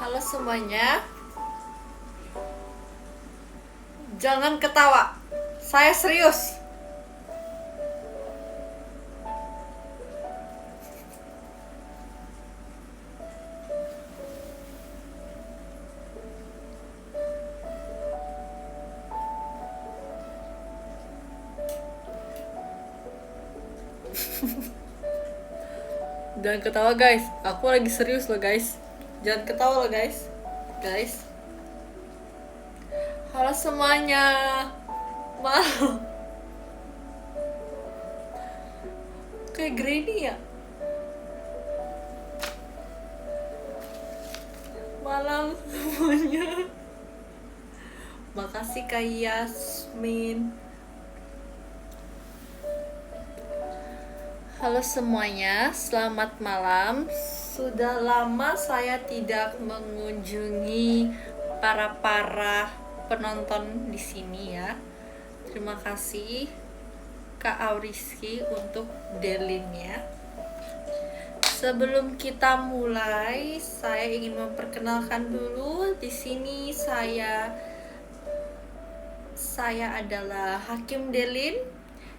Halo semuanya, jangan ketawa, saya serius. Jangan ketawa guys, aku lagi serius loh guys. Jangan ketawa loh guys. Guys, halo semuanya. Malam kayak Granny ya. Malam semuanya. Makasih Kak Yasmin. Halo semuanya, selamat malam. Sudah lama saya tidak mengunjungi para penonton di sini ya. Terima kasih Kak Auriski untuk delinnya. Sebelum kita mulai, saya ingin memperkenalkan dulu. Di sini saya adalah Hakim Delin.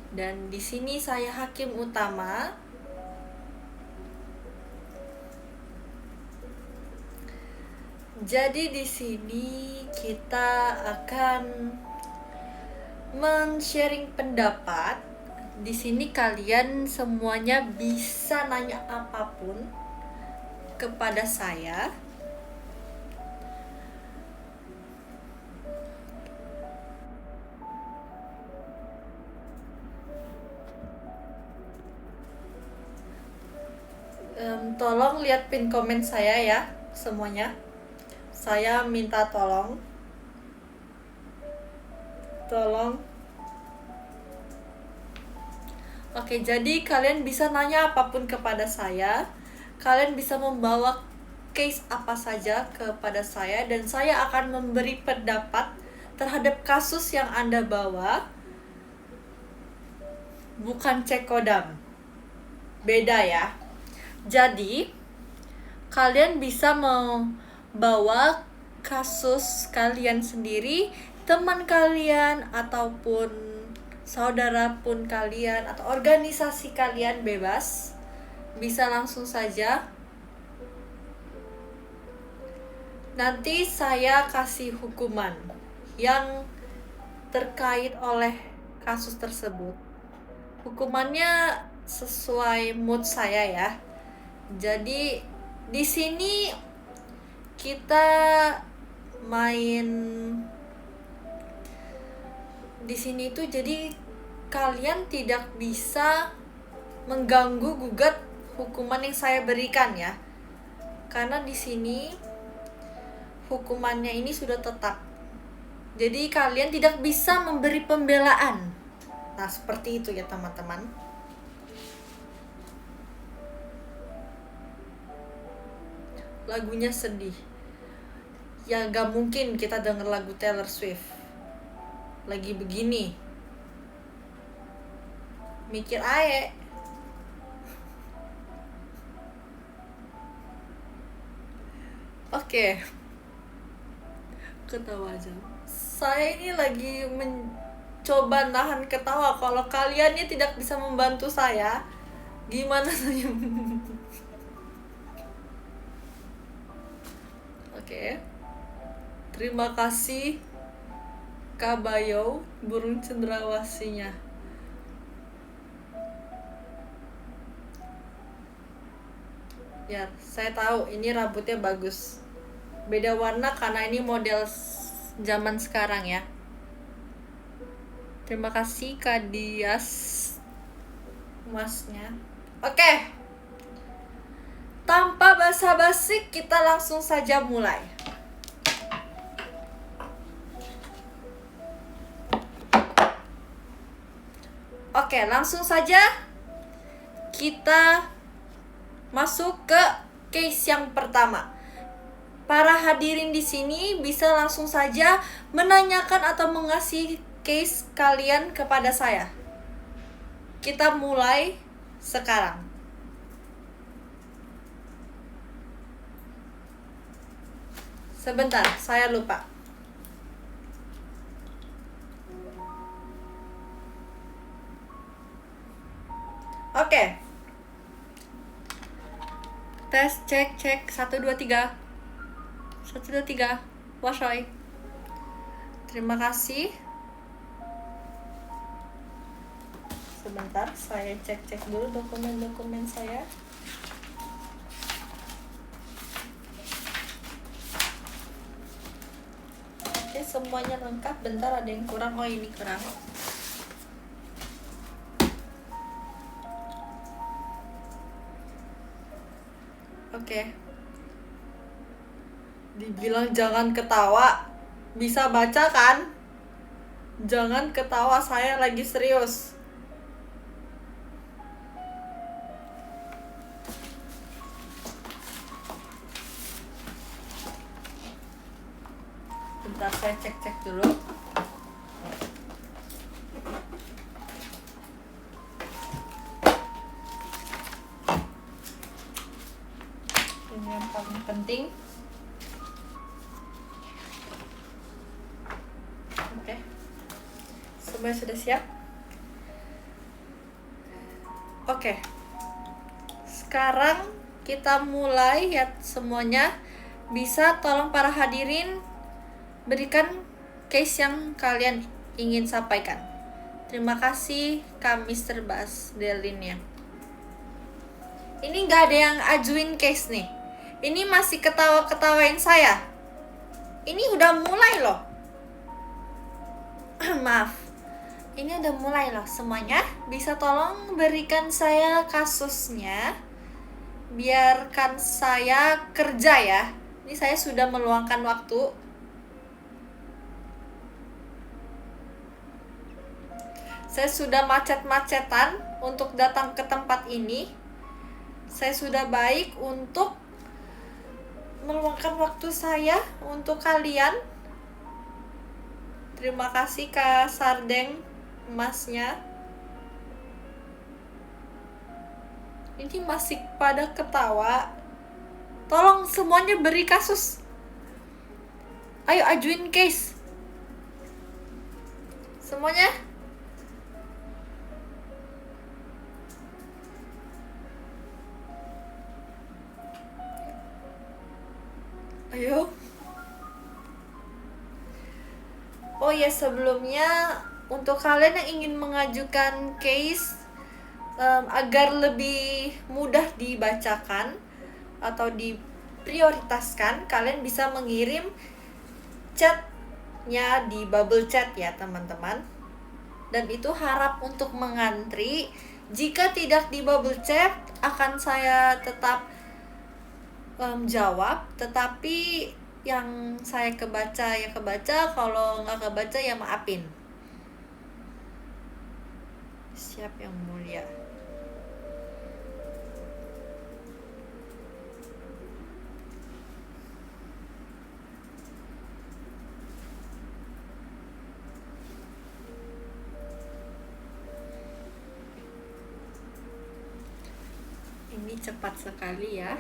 Dan di sini saya hakim utama. Jadi di sini kita akan men-sharing pendapat. Di sini kalian semuanya bisa nanya apapun kepada saya. Tolong lihat pin komen saya ya semuanya. Saya minta tolong. Oke, jadi kalian bisa nanya apapun kepada saya. Kalian bisa membawa case apa saja kepada saya dan saya akan memberi pendapat terhadap kasus yang Anda bawa. Bukan cek kodam. Beda ya. Jadi, kalian bisa membawa kasus kalian sendiri, teman kalian, ataupun saudara pun kalian, atau organisasi kalian bebas. Bisa langsung saja. Nanti saya kasih hukuman yang terkait oleh kasus tersebut. Hukumannya sesuai mood saya ya. Jadi di sini kita main di sini tuh, jadi kalian tidak bisa mengganggu gugat hukuman yang saya berikan ya. Karena di sini hukumannya ini sudah tetap. Jadi kalian tidak bisa memberi pembelaan. Nah, seperti itu ya teman-teman. Lagunya sedih. Ya gak mungkin kita denger lagu Taylor Swift lagi begini. Mikir aja. Oke. Ketawa aja. Saya ini lagi mencoba nahan ketawa. Kalau kalian ini tidak bisa membantu saya, gimana saya? Oke. Terima kasih Kabayo, burung cendrawasinya. Ya, saya tahu ini rambutnya bagus. Beda warna karena ini model zaman sekarang ya. Terima kasih Kak Dias masnya. Oke. Tanpa basa-basi kita langsung saja mulai. Oke, langsung saja kita masuk ke case yang pertama. Para hadirin di sini bisa langsung saja menanyakan atau mengasih case kalian kepada saya. Kita mulai sekarang. Sebentar, saya lupa. Oke. Tes, cek 1 2 3. 1 2 3. Washoy. Terima kasih. Sebentar, saya cek dulu dokumen-dokumen saya. Oke, semuanya lengkap. Bentar, ada yang kurang. Oh, ini kurang. Oke. Dibilang jangan ketawa. Bisa baca kan? Jangan ketawa, saya lagi serius. Bentar, saya cek dulu. Ini yang paling penting. Oke. Semua sudah siap? Oke. Sekarang kita mulai ya semuanya. Bisa tolong para hadirin berikan case yang kalian ingin sampaikan. Terima kasih Kak Mr. Bas Delinnya. Ini nggak ada yang ajuin case nih. Ini masih ketawa-ketawain saya. Ini udah mulai loh. Maaf. Ini udah mulai loh semuanya. Bisa tolong berikan saya kasusnya. Biarkan saya kerja ya. Ini saya sudah meluangkan waktu. Saya sudah macet-macetan untuk datang ke tempat ini. Saya sudah baik untuk meluangkan waktu saya untuk kalian. Terima kasih Kak Sardeng emasnya. Ini masih pada ketawa. Tolong semuanya beri kasus. Ayo ajuin case. Semuanya. Ayo. Oh ya, sebelumnya untuk kalian yang ingin mengajukan case agar lebih mudah dibacakan atau diprioritaskan, kalian bisa mengirim chatnya di bubble chat ya teman-teman. Dan itu harap untuk mengantri. Jika tidak di bubble chat, akan saya tetap jawab, tetapi yang saya kebaca ya kebaca, kalau nggak kebaca ya maafin. Siap yang mulia. Ini cepat sekali ya.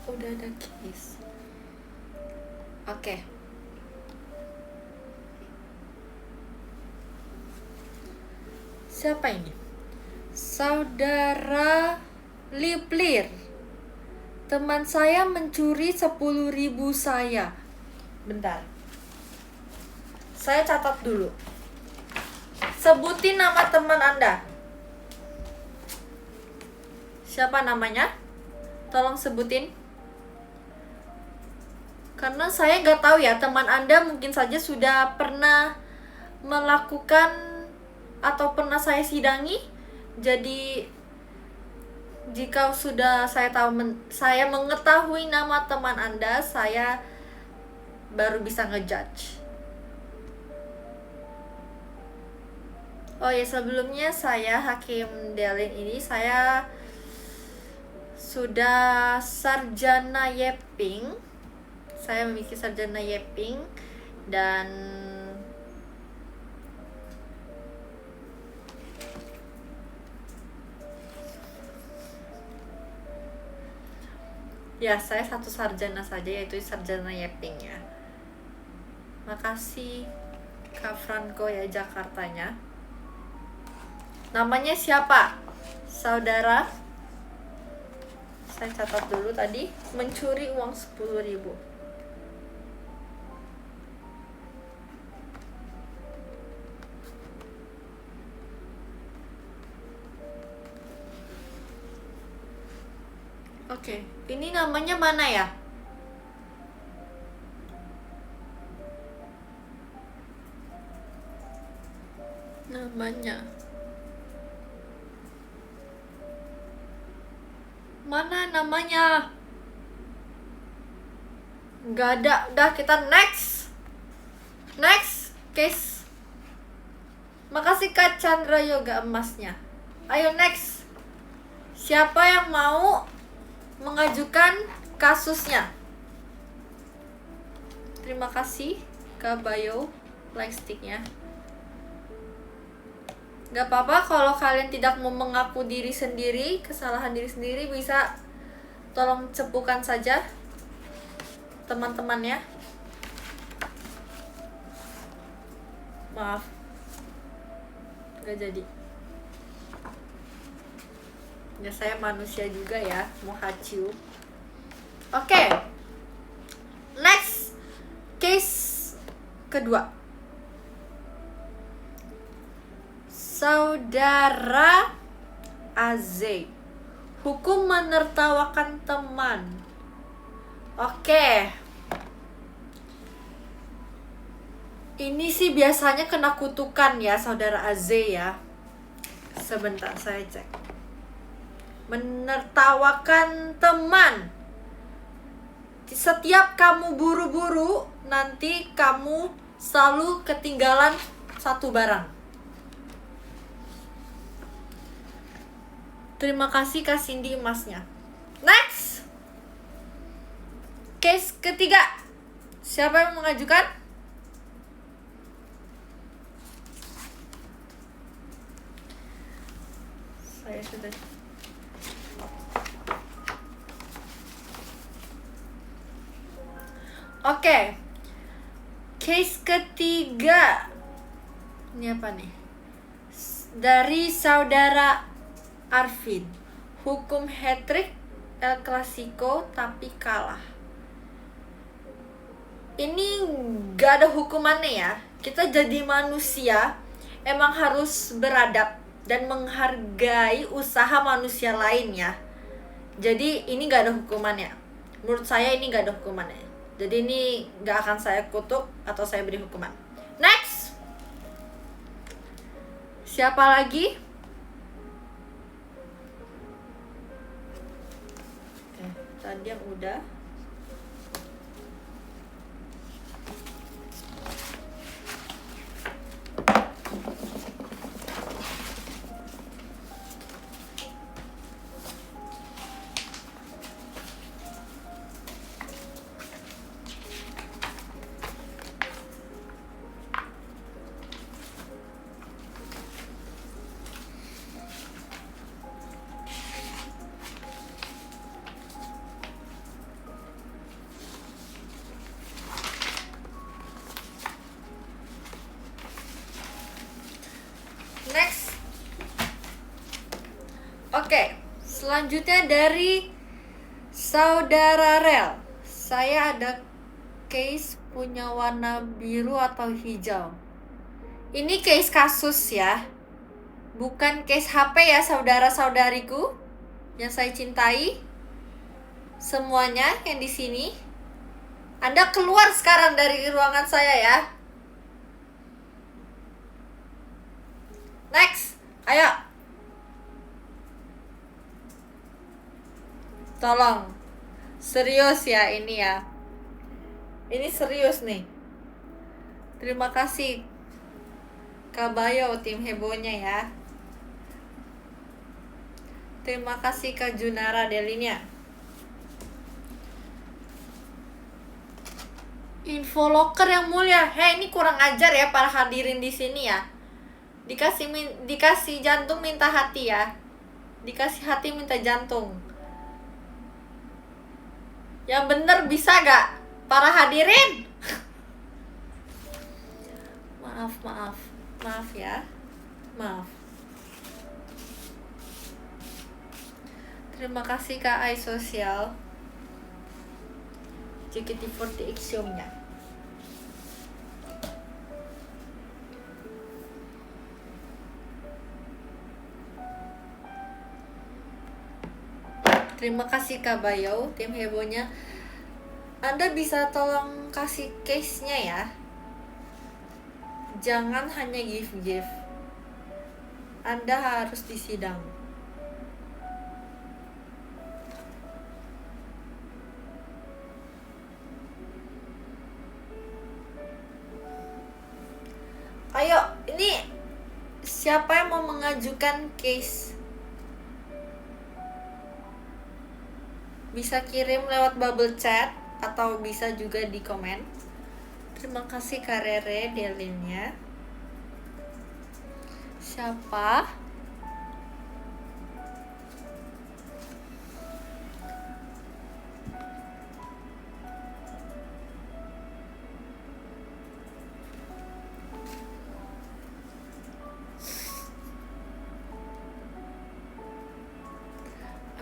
Udah ada case. Oke. Siapa ini? Saudara Liplir. Teman saya mencuri 10.000 saya. Bentar. Saya catat dulu. Sebutin nama teman Anda. Siapa namanya? Tolong sebutin. Karena saya nggak tahu ya, teman Anda mungkin saja sudah pernah melakukan atau pernah saya sidangi. Jadi jika sudah saya mengetahui nama teman Anda, saya baru bisa ngejudge. Oh ya, sebelumnya saya Hakim Delin ini, saya sudah sarjana Yeping. Saya memiliki sarjana Yeping dan Ya, saya satu sarjana saja, yaitu sarjana Yeping ya. Makasih Kak Franco ya, Jakartanya. Namanya siapa? Saudara, saya catat dulu tadi. Mencuri uang 10.000. Oke, ini namanya mana ya? Namanya mana namanya? Nggak ada. Udah, kita next case. Makasih Kak Chandra Yoga emasnya. Ayo next. Siapa yang mau mengajukan kasusnya? Terima kasih Kak Bayo like sticknya. Gak apa-apa kalau kalian tidak mau mengaku diri sendiri, kesalahan diri sendiri, bisa tolong cepukan saja teman-temannya. Maaf, gak jadi. Ya, saya manusia juga ya, Muhaciu. Oke. Next case kedua. Saudara AZ, hukum menertawakan teman. Oke. Ini sih biasanya kena kutukan ya, Saudara AZ ya. Sebentar saya cek. Menertawakan teman. Setiap kamu buru-buru, nanti kamu selalu ketinggalan satu barang. Terima kasih Kak Cindy emasnya. Next. Case ketiga. Siapa yang mengajukan? Saya sudah. Oke. Case ketiga. Ini apa nih? Dari Saudara Arvin. Hukum hat-trick El Clasico tapi kalah. Ini gak ada hukumannya ya. Kita jadi manusia emang harus beradab dan menghargai usaha manusia lain ya. Jadi ini gak ada hukumannya. Menurut saya ini gak ada hukumannya. Jadi ini gak akan saya kutuk atau saya beri hukuman. Next. Siapa lagi? Tadi yang udah. Next. Oke, selanjutnya dari Saudara Rel. Saya ada case punya warna biru atau hijau. Ini case kasus ya. Bukan case HP ya, saudara-saudariku yang saya cintai. Semuanya yang di sini. Anda keluar sekarang dari ruangan saya ya. Next, ayo. Tolong. Serius ya ini ya. Ini serius nih. Terima kasih Kak Bayo, tim hebohnya ya. Terima kasih Kak Junara Delinya. Info locker yang mulia. Hei, ini kurang ajar ya para hadirin di sini ya. Dikasih jantung minta hati ya. Dikasih hati minta jantung. Yang bener bisa gak? Para hadirin. Maaf ya. Maaf. Terima kasih Kak Ai Sosial. JKT48 show-nya. Terima kasih Kak Bayo, tim hebohnya. Anda bisa tolong kasih case-nya ya. Jangan hanya give. Anda harus disidang. Ayo, ini siapa yang mau mengajukan case? Bisa kirim lewat bubble chat atau bisa juga di komen. Terima kasih Kak Rere delinnya. Siapa?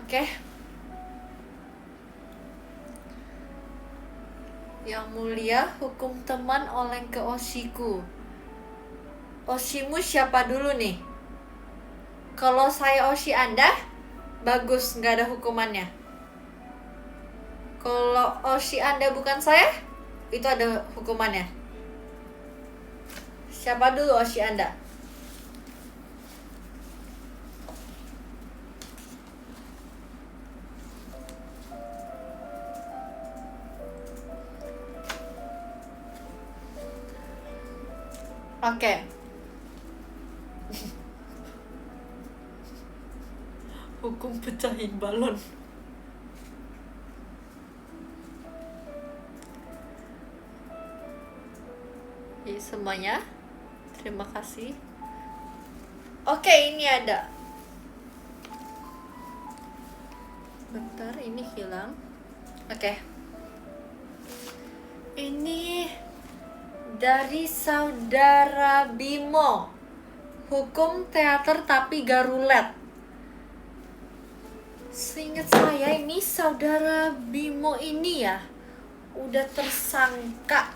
Oke. Yang mulia, hukum teman oleng ke Oshiku. Oshimu siapa dulu nih? Kalau saya Oshi Anda, bagus, nggak ada hukumannya. Kalau Oshi Anda bukan saya, itu ada hukumannya. Siapa dulu Oshi Anda? Oke. Hukum pecahin balon. Jadi semuanya, terima kasih. Oke, ini ada. Bentar, ini hilang. Oke. Ini dari Saudara Bimo. Hukum teater tapi garulet. Seingat saya ini Saudara Bimo ini ya udah tersangka.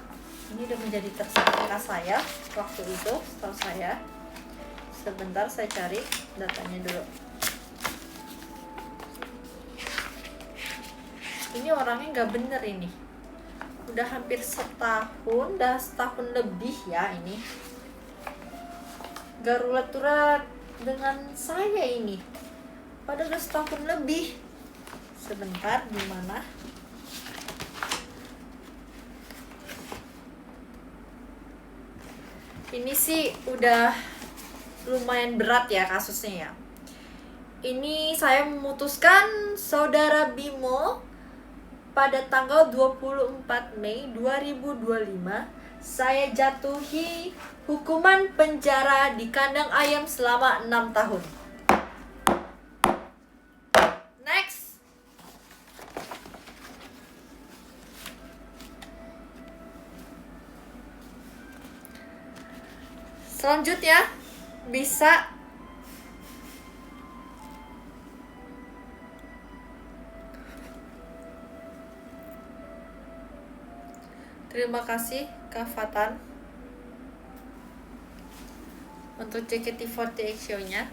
Ini udah menjadi tersangka saya waktu itu, setahu saya. Sebentar saya cari datanya dulu. Ini orangnya nggak bener ini. Udah hampir setahun, dah setahun lebih ya ini. Garulet dengan saya ini. Padahal udah setahun lebih. Sebentar, di mana? Ini sih udah lumayan berat ya kasusnya ya. Ini saya memutuskan Saudara Bimo pada tanggal 24 Mei 2025 saya jatuhi hukuman penjara di kandang ayam selama 6 tahun. Next. Selanjutnya bisa terima kasih Kak Fatan untuk JKT48 show-nya.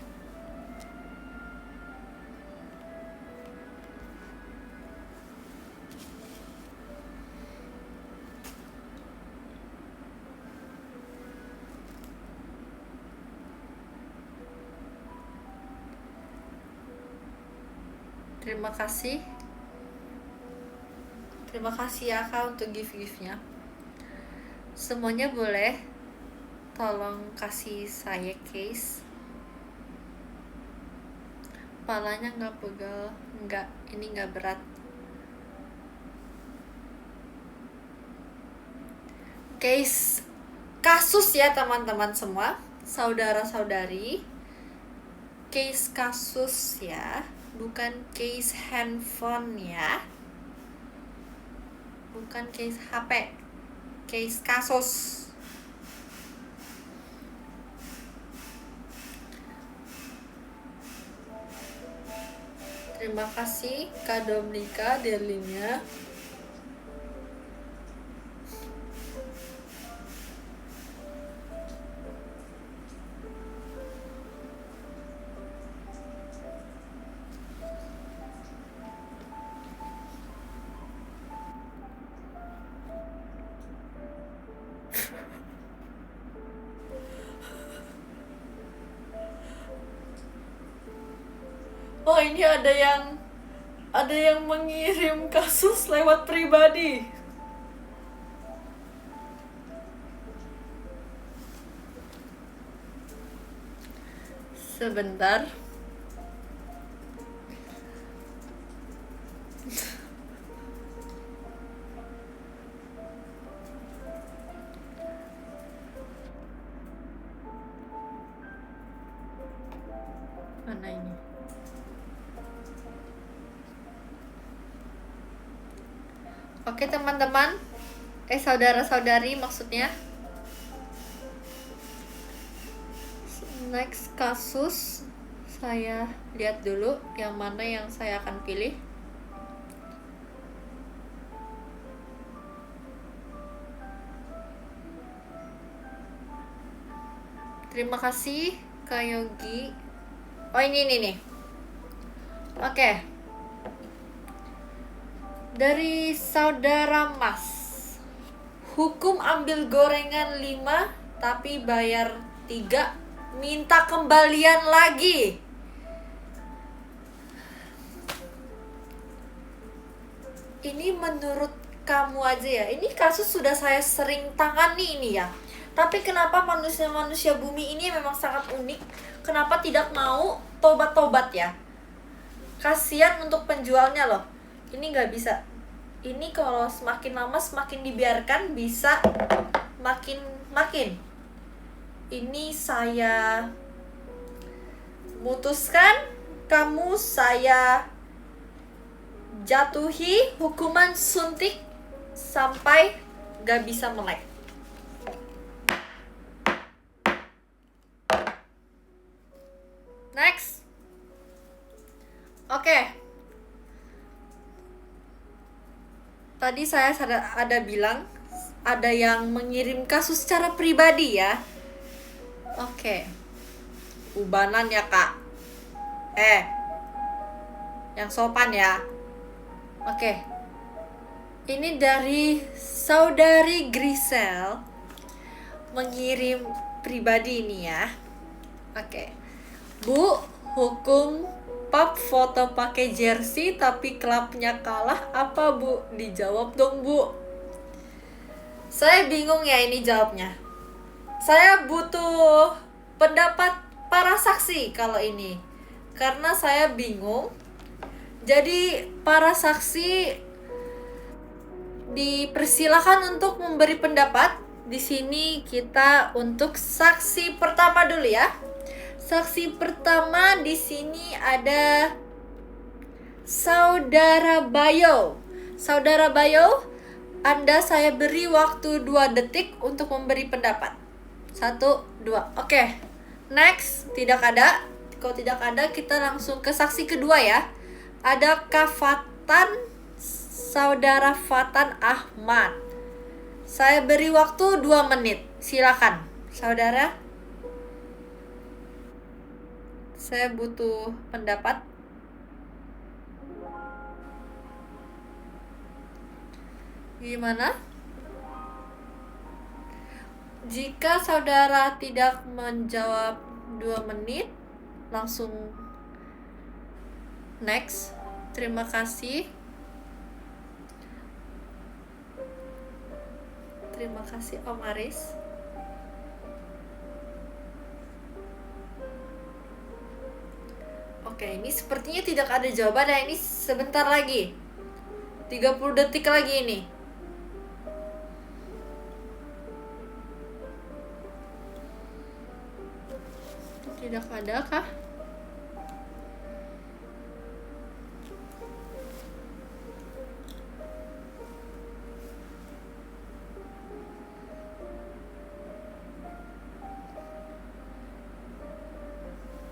Terima kasih. Terima kasih ya Kak untuk gift-giftnya. Semuanya boleh tolong kasih saya case. Palanya nggak pegal, nggak, ini nggak berat. Case kasus ya teman-teman semua, saudara-saudari. Case kasus ya, bukan case handphone ya. bukan case HP, case kasus. Terima kasih Kak Dominika Derlinya. Oh, ini ada yang mengirim kasus lewat pribadi. Sebentar. Mana ini? Oke teman-teman, saudara-saudari maksudnya. Next kasus, saya lihat dulu yang mana yang saya akan pilih. Terima kasih Kak Yogi. Oh ini nih. Oke. Dari saudara Mas, hukum ambil gorengan 5 tapi bayar 3, minta kembalian lagi. Ini menurut kamu aja ya. Ini kasus sudah saya sering tangani ini ya. Tapi kenapa manusia-manusia bumi ini memang sangat unik. Kenapa tidak mau tobat-tobat ya? Kasihan untuk penjualnya loh. Ini nggak bisa. Ini kalau semakin lama semakin dibiarkan bisa makin. Ini saya mutuskan kamu saya jatuhi hukuman suntik sampai nggak bisa melek. Next. Oke. Tadi saya ada bilang ada yang mengirim kasus secara pribadi ya. Oke. Ubanan ya Kak. Yang sopan ya. Oke. Ini dari saudari Grisel mengirim pribadi ini ya. Oke. Bu, hukum pub foto pakai jersey tapi klubnya kalah apa Bu? Dijawab dong Bu. Saya bingung ya ini jawabnya. Saya butuh pendapat para saksi kalau ini. Karena saya bingung. Jadi para saksi dipersilakan untuk memberi pendapat. Di sini kita untuk saksi pertama dulu ya. Saksi pertama di sini ada Saudara Bayo. Saudara Bayo, Anda saya beri waktu 2 detik untuk memberi pendapat. 1, 2. Oke. Next, tidak ada. Kalau tidak ada, kita langsung ke saksi kedua ya. Ada Kak Fatan, Saudara Fatan Ahmad. Saya beri waktu 2 menit. Silakan, Saudara. Saya butuh pendapat. Gimana? Jika saudara tidak menjawab 2 menit, langsung next. Terima kasih. Terima kasih Om Aris. Oke, ini sepertinya tidak ada jawaban ya. Ini sebentar lagi. 30 detik lagi ini. Tidak ada kah?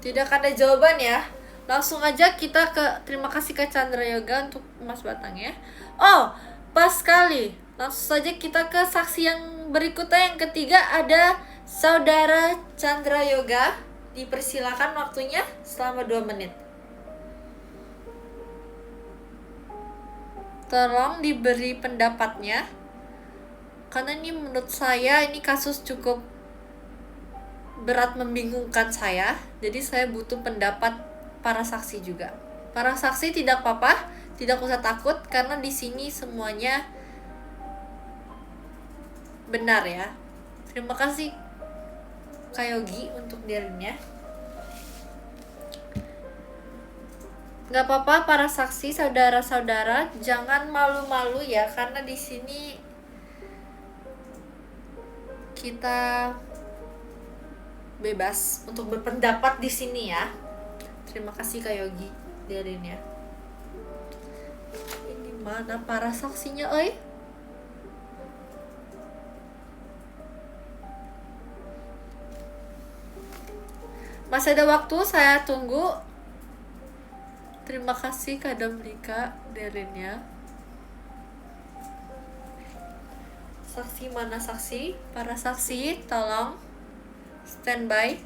Tidak ada jawaban ya. Langsung aja kita ke terima kasih ke Chandra Yoga untuk emas batang ya. Oh, pas sekali. Langsung saja kita ke saksi yang berikutnya, yang ketiga ada Saudara Chandra Yoga. Dipersilakan waktunya selama 2 menit. Tolong diberi pendapatnya. Karena ini menurut saya ini kasus cukup berat, membingungkan saya. Jadi saya butuh pendapat para saksi juga. Para saksi tidak apa-apa, tidak usah takut karena di sini semuanya benar ya. Terima kasih Kak Yogi untuk dialognya. Gak apa-apa para saksi, saudara-saudara, jangan malu-malu ya karena di sini kita bebas untuk berpendapat di sini ya. Terima kasih Kak Yogi dialognya. Ini mana para saksinya, oi? Masih ada waktu, saya tunggu. Terima kasih Kak Damrika dialognya. Saksi mana saksi? Para saksi, tolong standby.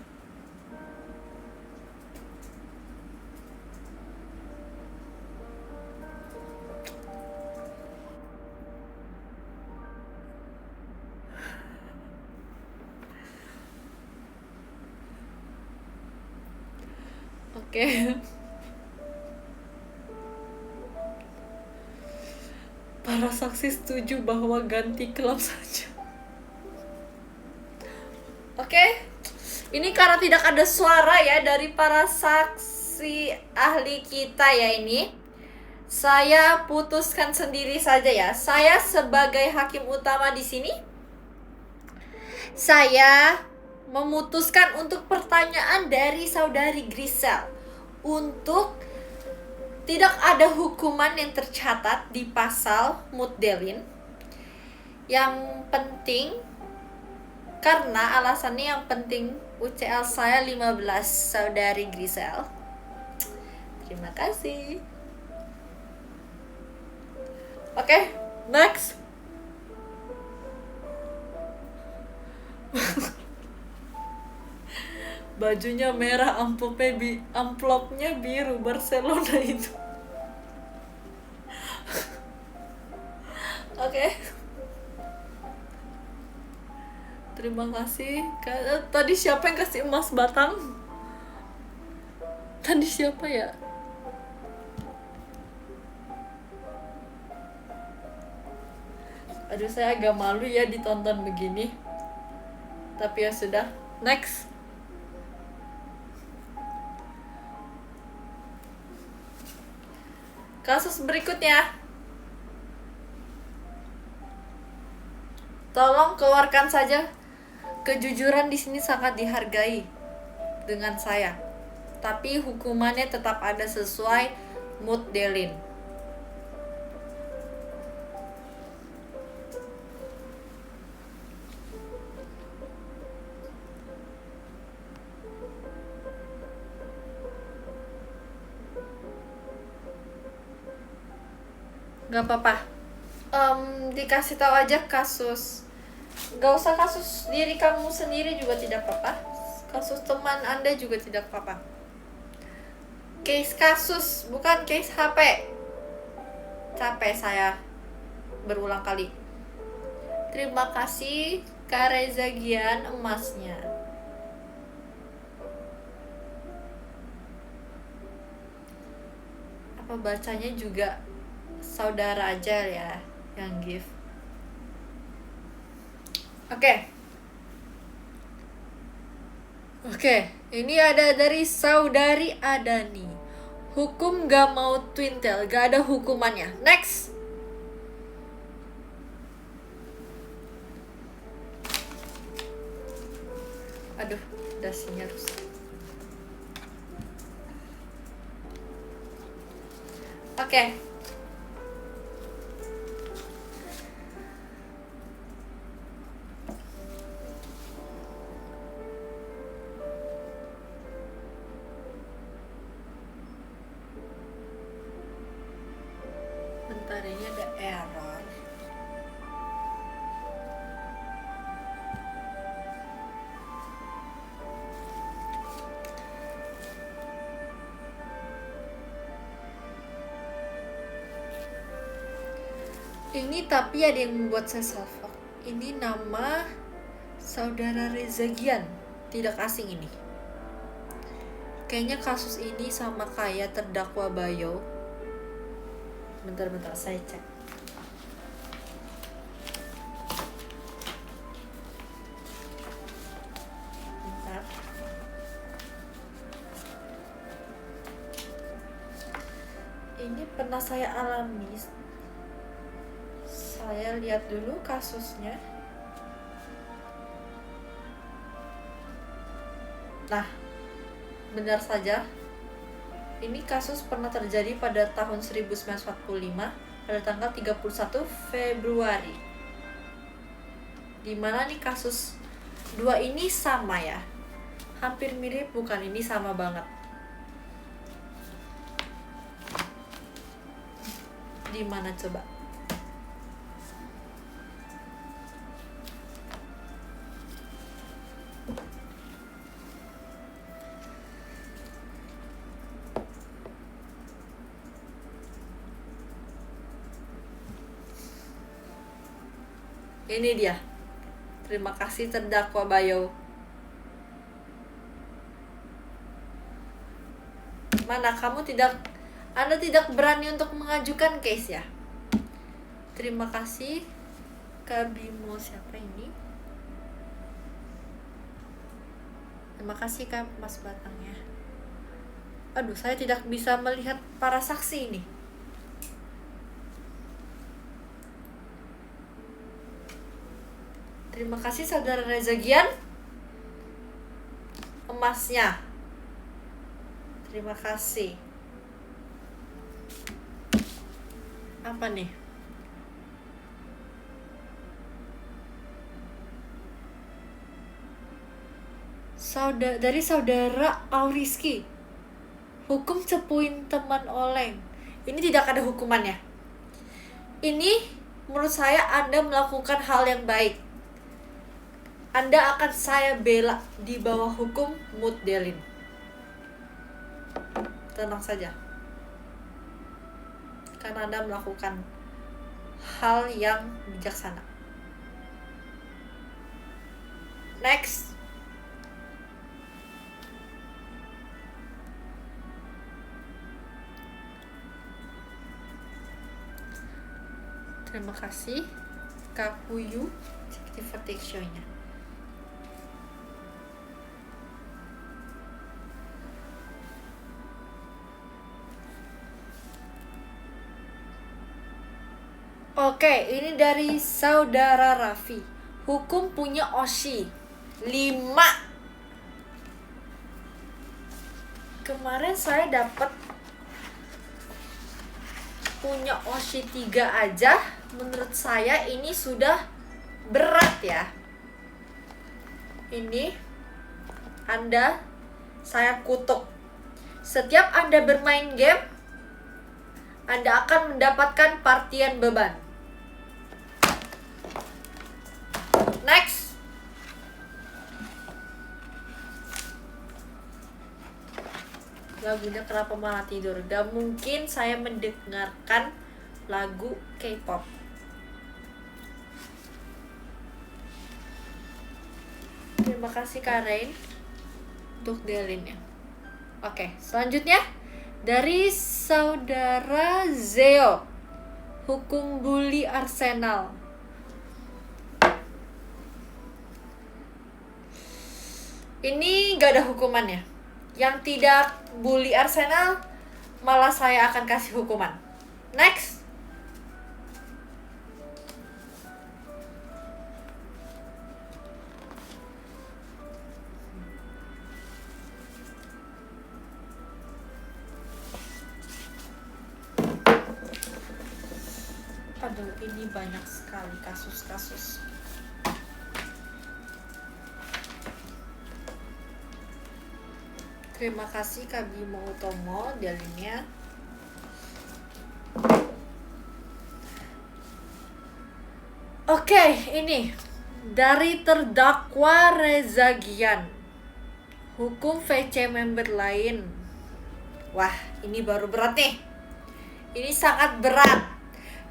Oke. Para saksi setuju bahwa ganti klub saja. Oke. Ini karena tidak ada suara ya dari para saksi ahli kita ya ini. Saya putuskan sendiri saja ya. Saya sebagai hakim utama di sini, saya memutuskan untuk pertanyaan dari saudari Grisel untuk tidak ada hukuman yang tercatat di pasal Mutdelin. Yang penting, karena alasannya yang penting, UCL saya 15, saudari Grisel. Terima kasih. Oke, next. Bajunya merah, amplopnya biru, Barcelona itu. Oke. Terima kasih. Tadi siapa yang kasih emas batang? Tadi siapa ya? Aduh, saya agak malu ya ditonton begini. Tapi ya sudah. Next. Kasus berikutnya. Tolong keluarkan saja. Kejujuran di sini sangat dihargai dengan saya. Tapi hukumannya tetap ada sesuai Mutdelin. Gak apa-apa. Dikasih tahu aja kasus. Gak usah kasus diri kamu sendiri juga tidak apa-apa. Kasus teman Anda juga tidak apa-apa. Case kasus, bukan case HP. Capek saya berulang kali. Terima kasih Kak Reza Gian emasnya. Apa bacanya juga saudara aja ya yang give. Oke, ini ada dari saudari Adani. Hukum gak mau twin tail, gak ada hukumannya. Next. Aduh, dasinya rusak. Oke. ini ada error. Ini tapi ada yang membuat saya salfok. Ini nama saudara Reza Gian, tidak asing ini. Kayaknya kasus ini sama kayak terdakwa Bayo. Bentar saya cek. Bentar. Ini pernah saya alami. Saya lihat dulu kasusnya. Nah, benar saja. Ini kasus pernah terjadi pada tahun 1945 pada tanggal 31 Februari. Dimana nih kasus dua ini sama ya. Hampir mirip, bukan, ini sama banget. Dimana coba? Ini dia. Terima kasih terdakwa Bayo. Mana Anda tidak berani untuk mengajukan case ya? Terima kasih Kak Bimo, siapa ini? Terima kasih Kak Mas Batangnya. Aduh, saya tidak bisa melihat para saksi ini. Terima kasih saudara Reza Gian. Emasnya. Terima kasih. Apa nih? Dari saudara Auriski. Hukum cepuin teman oleng. Ini tidak ada hukumannya. Ini menurut saya Anda melakukan hal yang baik. Anda akan saya bela di bawah hukum Mutdelin. Tenang saja. Karena Anda melakukan hal yang bijaksana. Next. Terima kasih Kak Puyu Vertex Show-nya. Oke, ini dari saudara Raffi. Hukum punya Oshi 5. Kemarin saya dapat punya Oshi 3 aja. Menurut saya ini sudah berat ya. Ini saya kutuk. Setiap Anda bermain game, Anda akan mendapatkan partian beban. Next. Lagunya kenapa malah tidur? Gak mungkin saya mendengarkan lagu K-pop. Terima kasih Karen untuk dealinnya. Oke, selanjutnya dari saudara Zeo. Hukum bully Arsenal. Ini gak ada hukumannya. Yang tidak bully Arsenal malah saya akan kasih hukuman. Next. Aduh, ini banyak sekali kasus-kasus. Terima kasih Kak Bimo Utomo dalamnya. Oke, ini dari terdakwa Reza Gian, hukum VC member lain. Wah, ini baru berat nih. Ini sangat berat.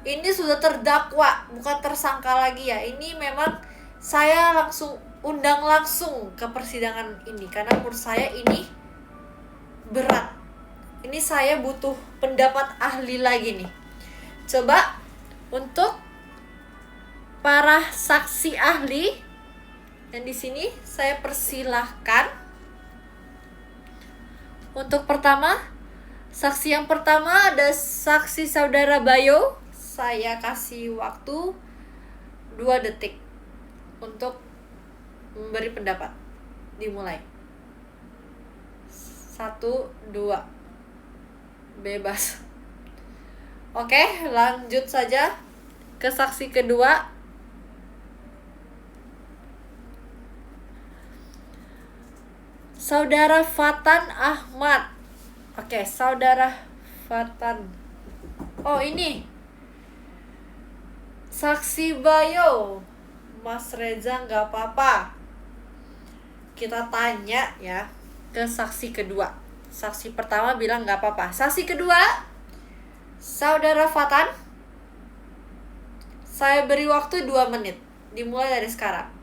Ini sudah terdakwa, bukan tersangka lagi ya. Ini memang saya langsung undang langsung ke persidangan ini karena menurut saya ini berat. Ini saya butuh pendapat ahli lagi nih. Coba untuk para saksi ahli yang di sini saya persilahkan. Untuk pertama, saksi yang pertama ada saksi saudara Bayo. Saya kasih waktu 2 detik untuk memberi pendapat. Dimulai. 1, 2. Bebas. Oke, lanjut saja ke saksi kedua. Saudara Fatan Ahmad. Oke, saudara Fatan. Oh, ini saksi Bayo. Mas Reza nggak apa-apa. Kita tanya ya ke saksi kedua. Saksi pertama bilang nggak apa-apa. Saksi kedua, saudara Fatan, saya beri waktu 2 menit. Dimulai dari sekarang.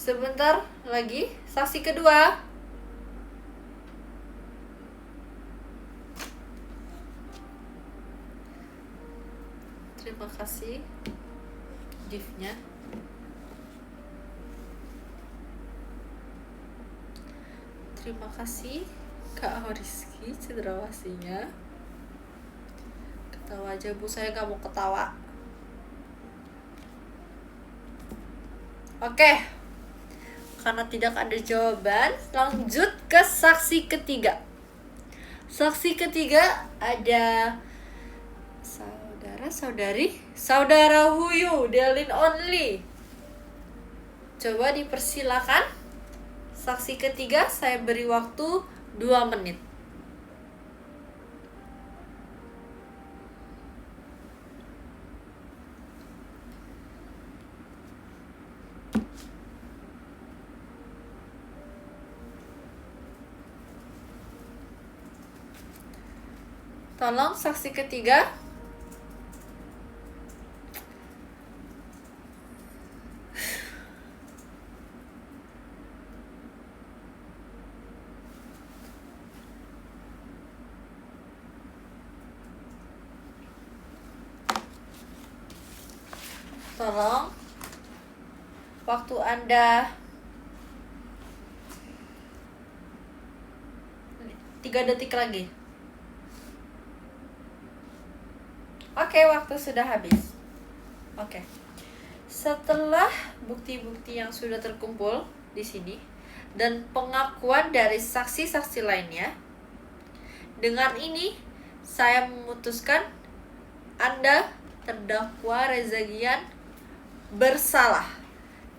Sebentar lagi, saksi kedua. Terima kasih gift-nya. Terima kasih Kak Horiski cendrawasinya. Ketawa aja Bu, saya gak mau ketawa. Oke. Karena tidak ada jawaban, lanjut ke saksi ketiga. Saksi ketiga ada saudara Huyu Delin Only. Coba dipersilakan. Saksi ketiga saya beri waktu 2 menit. Tolong saksi ketiga. Tolong. Waktu Anda 3 detik lagi. Oke, waktu sudah habis. Oke. Setelah bukti-bukti yang sudah terkumpul di sini dan pengakuan dari saksi-saksi lainnya, dengan ini saya memutuskan Anda terdakwa Reza Gian bersalah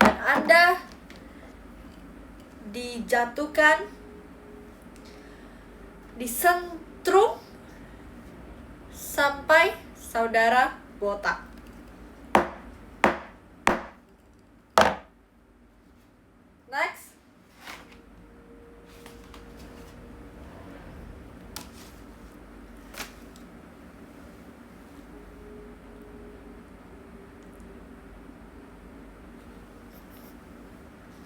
dan Anda dijatuhkan disentrum sampai saudara botak. Next.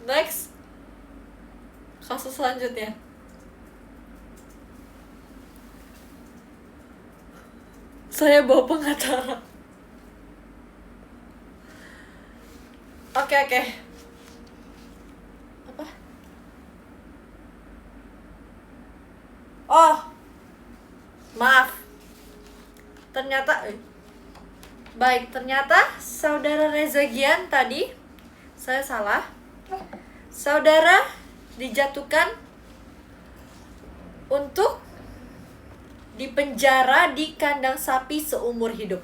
Next. Kasus selanjutnya. Saya bawa pengacara. Oke. Apa? Oh, maaf. Ternyata saudara Reza Gian tadi saya salah. Saudara dijatuhkan untuk dipenjara di kandang sapi seumur hidup.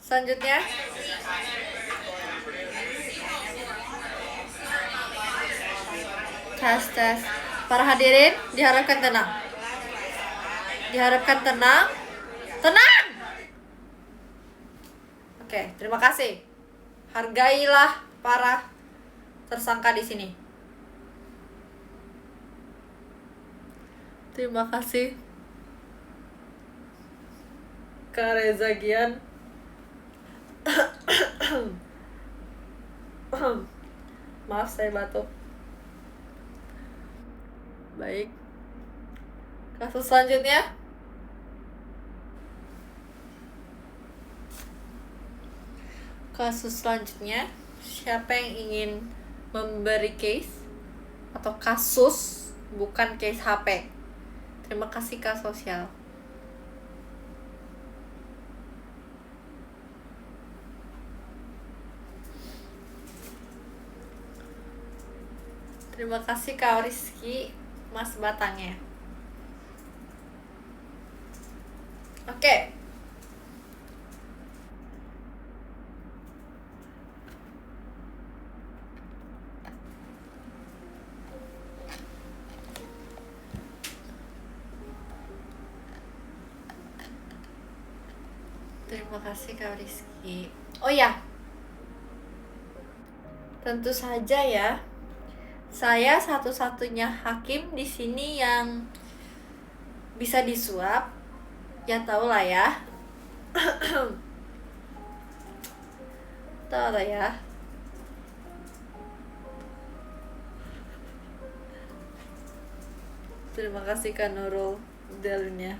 Selanjutnya, tes. Para hadirin diharapkan tenang. Tenang. Oke, terima kasih. Hargailah para tersangka di sini. Terima kasih Kak Reza Gian. Maaf, saya batuk. Baik. Kasus selanjutnya. Siapa yang ingin memberi case atau kasus, bukan case HP? Terima kasih Kak Sosial. Terima kasih Kak Rizky, Mas Batangnya. Oke. Terima kasih Kak Rizky. Oh ya, tentu saja ya, saya satu-satunya hakim di sini yang bisa disuap. Ya tau lah ya. Tahu lah ya. Terima kasih Kak Nurul dalilnya.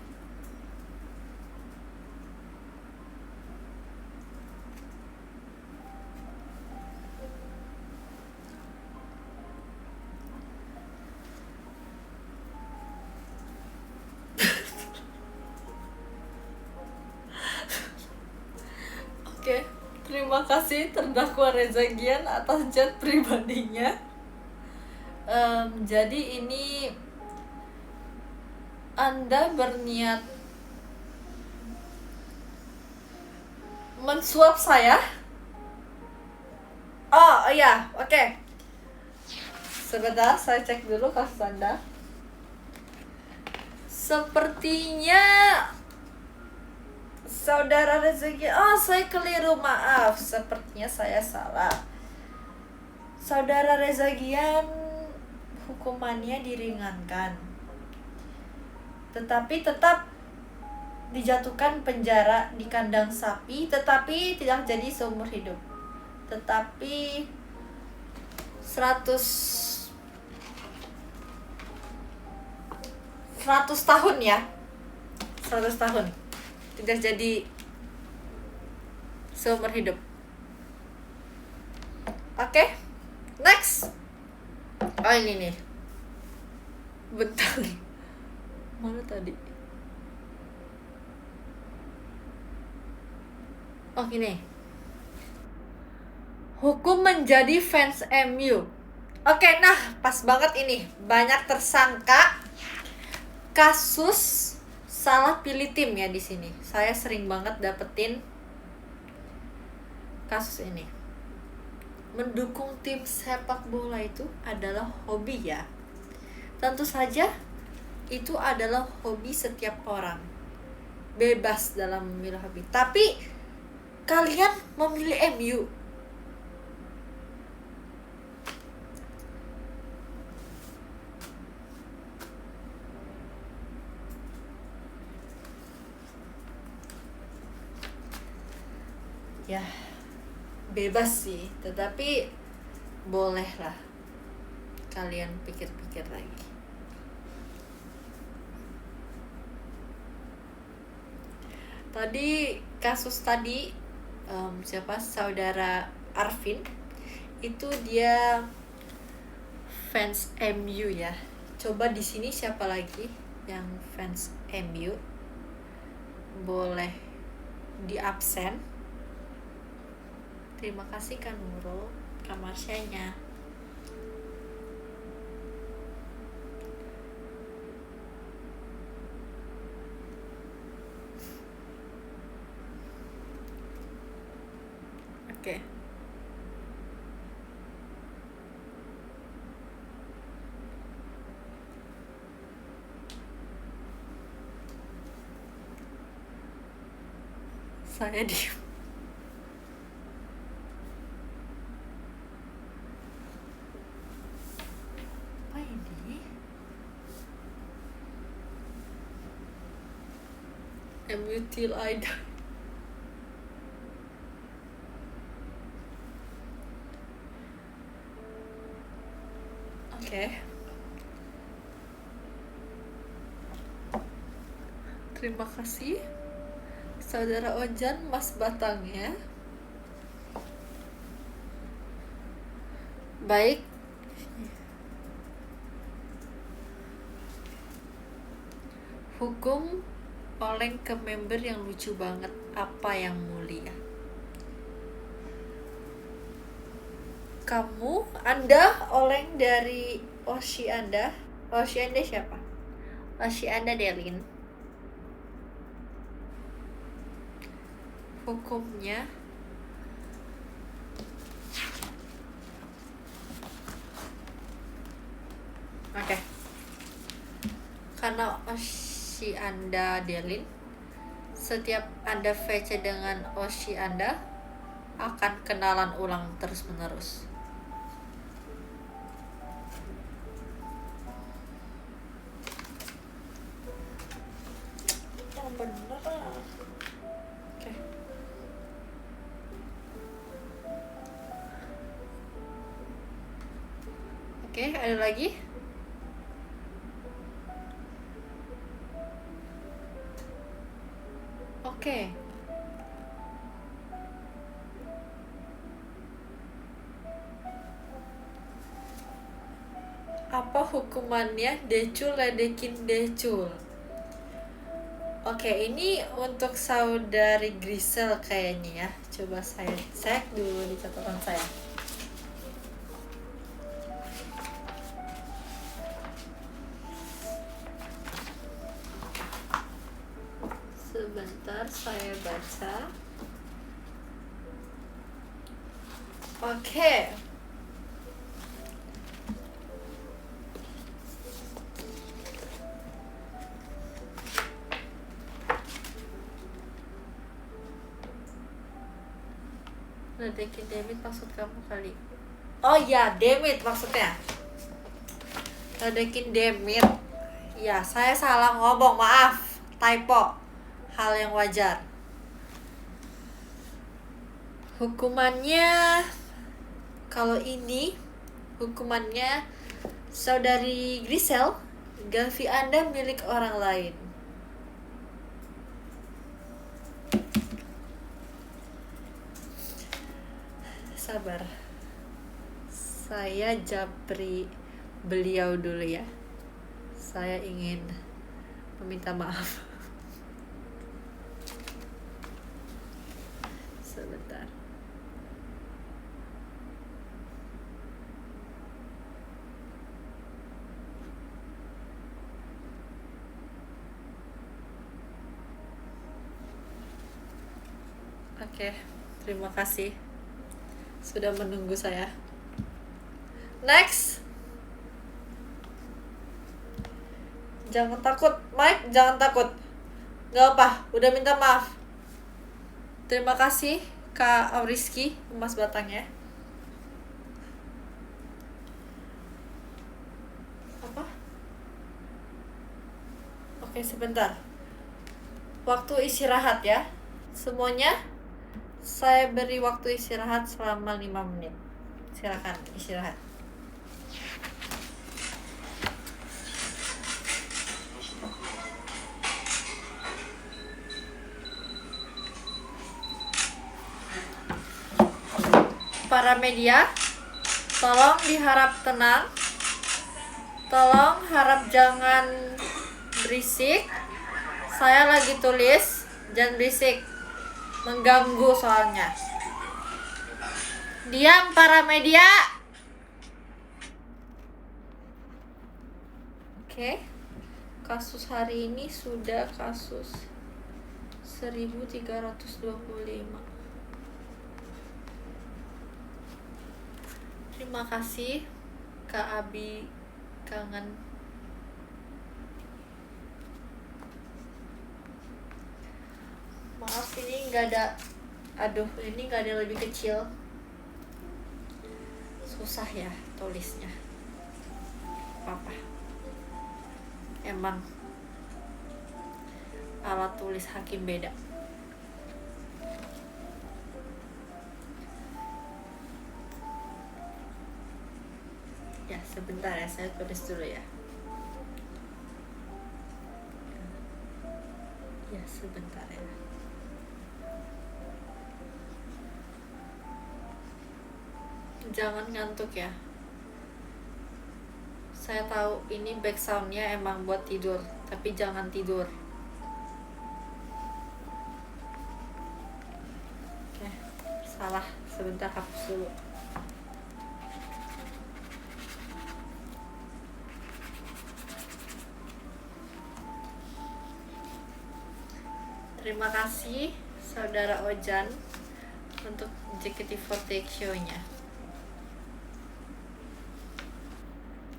Oke, terima kasih terdakwa Reza Gian atas chat pribadinya. Jadi ini Anda berniat mensuap saya? Oh iya, oke. Sebentar, saya cek dulu kasus Anda. Sepertinya Saudara Reza Gian, saya keliru, maaf. Sepertinya saya salah. Saudara Reza Gian hukumannya diringankan, tetapi tetap dijatuhkan penjara di kandang sapi, tetapi tidak jadi seumur hidup, tetapi 100 tahun ya, 100 tahun, tidak jadi seumur hidup. Oke, next. Oh ini nih, bentar, mana tadi? Oh gini, hukum menjadi fans MU. Oke, nah pas banget ini, banyak tersangka kasus salah pilih tim ya di sini. Saya sering banget dapetin kasus ini. Mendukung tim sepak bola itu adalah hobi ya. Tentu saja itu adalah hobi setiap orang. Bebas dalam memilih hobi. Tapi kalian memilih MU. Ya, bebas sih, tetapi bolehlah kalian pikir-pikir lagi. Tadi kasus tadi siapa, saudara Arvin itu dia fans MU ya. Coba di sini siapa lagi yang fans MU? Boleh di absen. Terima kasih Kak Nurul, Kak Marsyanya. Oke. Saya diem. Apa ini? MU till I die. Oke. Terima kasih Saudara Ojan, Mas Batangnya. Baik. Hukum oleng ke member yang lucu banget. Apa yang mulia? Kamu, Anda oleng dari Oshi Anda. Oshi Anda siapa? Oshi Anda Delin. Hukumnya oke. Karena Oshi Anda Delin, setiap Anda VC dengan Oshi Anda akan kenalan ulang terus menerus. Yang bener lah. Oke. Oke, ada lagi? Oke. Apa hukumannya Decul ledekin Decul? Oke, ini untuk saudari Grisel kayaknya ya. Coba saya cek dulu di catatan saya. Sebentar saya baca. Oke. Ledekin Demit maksud kamu kali. Oh ya, Demit maksudnya. Ledekin Demit. Ya, saya salah ngomong, maaf. Typo. Hal yang wajar. Hukumannya, kalau ini hukumannya saudari Grisel, Gavi Anda milik orang lain. Sabar, saya japri beliau dulu ya. Saya ingin meminta maaf. Sebentar. Oke, terima kasih sudah menunggu saya. Next. Jangan takut, Mike, jangan takut. Gak apa, udah minta maaf. Terima kasih Kak Auriski, Mas Batangnya. Apa? Oke, sebentar. Waktu istirahat ya. Semuanya saya beri waktu istirahat selama 5 menit. Silakan istirahat. Para media, tolong diharap tenang. Tolong harap jangan berisik. Saya lagi tulis, jangan berisik. Mengganggu soalnya. Diam para media. Oke. Kasus hari ini sudah kasus 1325. Terima kasih Kak Abi, kangen. Maaf ini nggak ada, aduh ini nggak ada yang lebih kecil, susah ya tulisnya. Apa emang alat tulis hakim beda. Ya sebentar ya, saya tulis dulu ya. Ya sebentar ya. Jangan ngantuk ya. Saya tahu ini backsoundnya emang buat tidur, tapi jangan tidur. Oke, salah. Sebentar, hapus dulu. Terima kasih Saudara Ojan untuk JKT48 show-nya.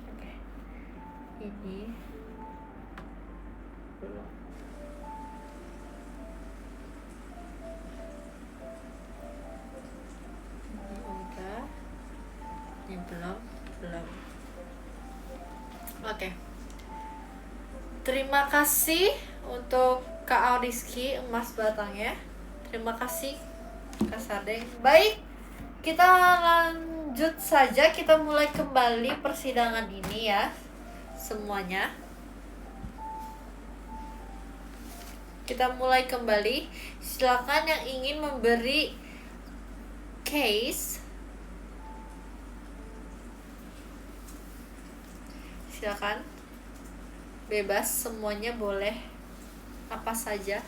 Oke. Ini belum. Ini udah. Ini belum. Oke. Terima kasih untuk Kak Rizky emas batangnya. Terima kasih Kak Sadeng. Baik, kita lanjut saja. Kita mulai kembali persidangan ini ya, semuanya. Kita mulai kembali. Silakan yang ingin memberi case, silakan, bebas, semuanya boleh, apa saja.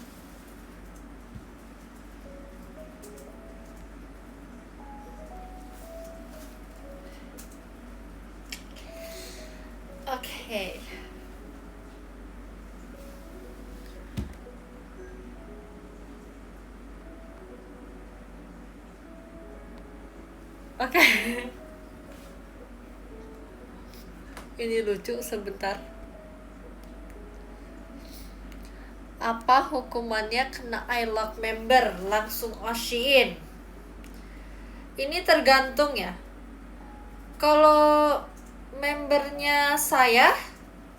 Oke. Oke. Ini lucu, sebentar. Apa hukumannya kena I Love member langsung Oshin? Ini tergantung ya. Kalau membernya saya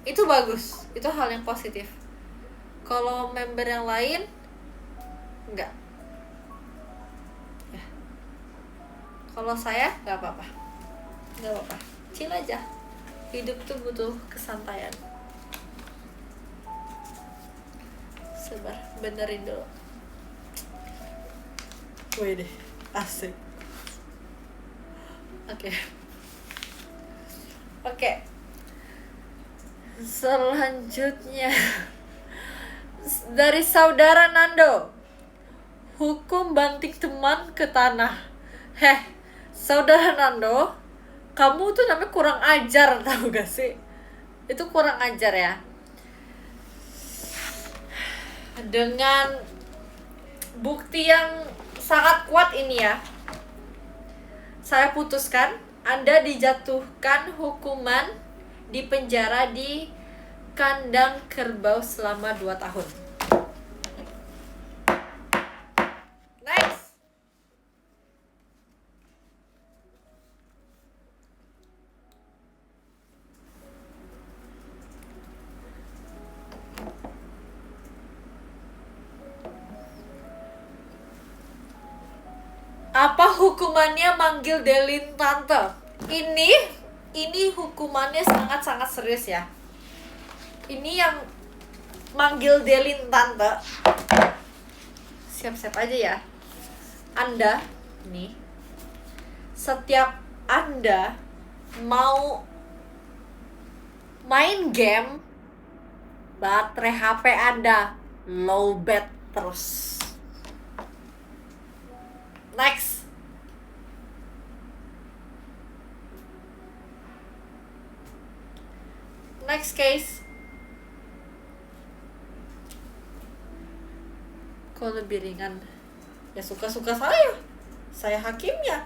itu bagus, itu hal yang positif. Kalau member yang lain enggak ya. Kalau saya nggak apa-apa, chill aja. Hidup tuh butuh kesantaian. Sabar, benerin dulu. Wih deh, asik. Oke. Selanjutnya dari Saudara Nando, hukum banting teman ke tanah. Saudara Nando, kamu tuh namanya kurang ajar, tahu gak sih? Itu kurang ajar ya. Dengan bukti yang sangat kuat ini ya, saya putuskan Anda dijatuhkan hukuman di penjara di kandang kerbau selama 2 tahun. Nice. Apa hukumannya manggil Delin tante? Ini hukumannya sangat-sangat serius ya. Ini yang manggil Delin tante, siap-siap aja ya. Anda nih, setiap Anda mau main game, baterai HP Anda lowbat terus. Next. Next case. Kok lebih ringan? Ya suka-suka saya. Saya hakimnya.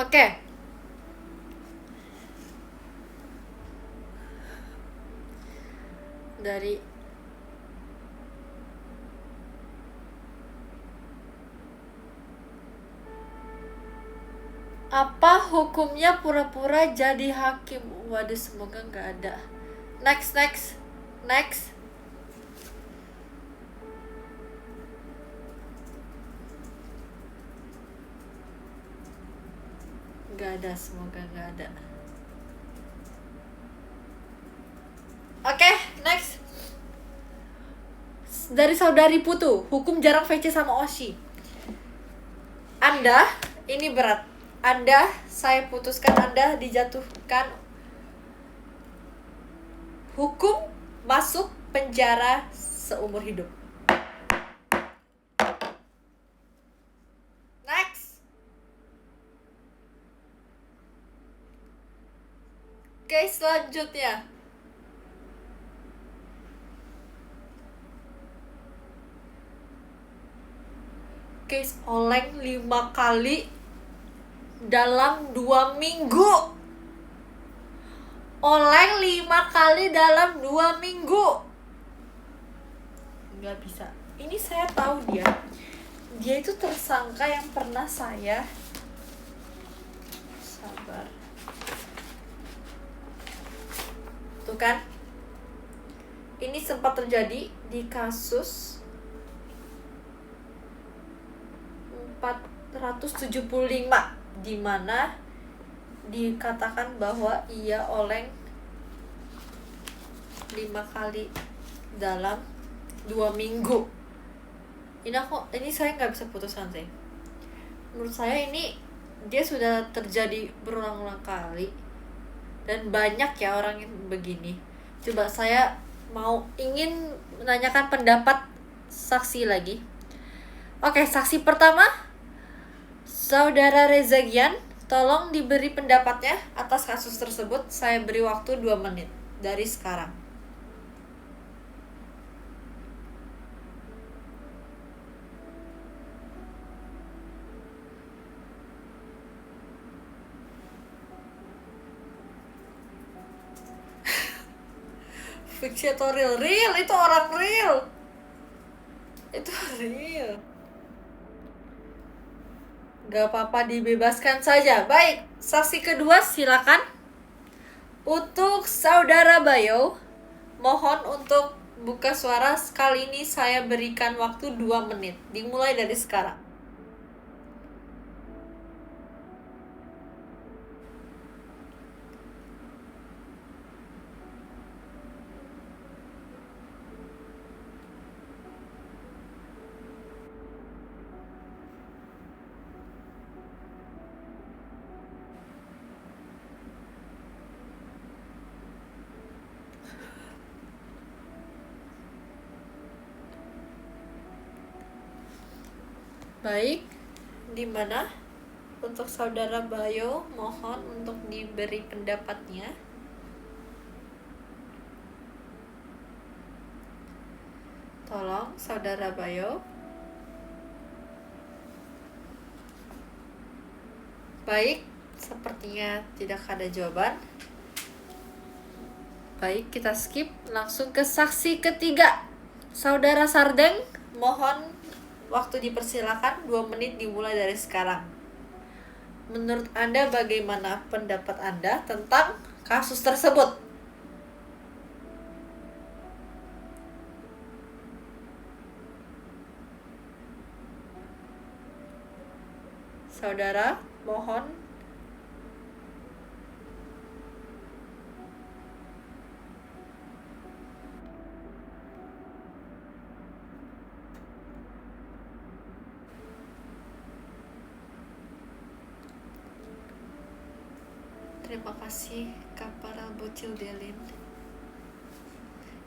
Oke. Dari apa hukumnya pura-pura jadi hakim? Waduh, semoga nggak ada. Next. Nggak ada, semoga nggak ada. Oke, next. Dari saudari Putu, hukum jarang VC sama Oshi. Anda, ini berat. Anda, saya putuskan Anda dijatuhkan hukum masuk penjara seumur hidup. Next. Oke, selanjutnya. Case oleng 5 kali dalam 2 minggu. Oleng 5 kali dalam 2 minggu. Nggak bisa. Ini saya tahu dia. Dia itu tersangka yang pernah saya... Sabar. Tuh kan? Ini sempat terjadi di kasus 475, di mana dikatakan bahwa ia oleng 5 kali dalam 2 minggu. Ini saya nggak bisa putuskan sih. Menurut saya ini dia sudah terjadi berulang-ulang kali dan banyak ya orang yang begini. Coba saya ingin menanyakan pendapat saksi lagi. Oke, saksi pertama, Saudara Rezagian, tolong diberi pendapatnya atas kasus tersebut. Saya beri waktu 2 menit dari sekarang. Fiksi atau real? Real, itu orang real. Itu real. Gak apa-apa, dibebaskan saja. Baik, saksi kedua silakan. Untuk Saudara Bayo, mohon untuk buka suara. Kali ini saya berikan waktu 2 menit. Dimulai dari sekarang. Baik, di mana? Untuk Saudara Bayo, mohon untuk diberi pendapatnya. Tolong, Saudara Bayo. Baik, sepertinya tidak ada jawaban. Baik, kita skip langsung ke saksi ketiga. Saudara Sardeng, mohon waktu dipersilakan. 2 menit dimulai dari sekarang. Menurut Anda bagaimana pendapat Anda tentang kasus tersebut? Saudara, mohon. Terima kasih Kaparal Bocil Delin.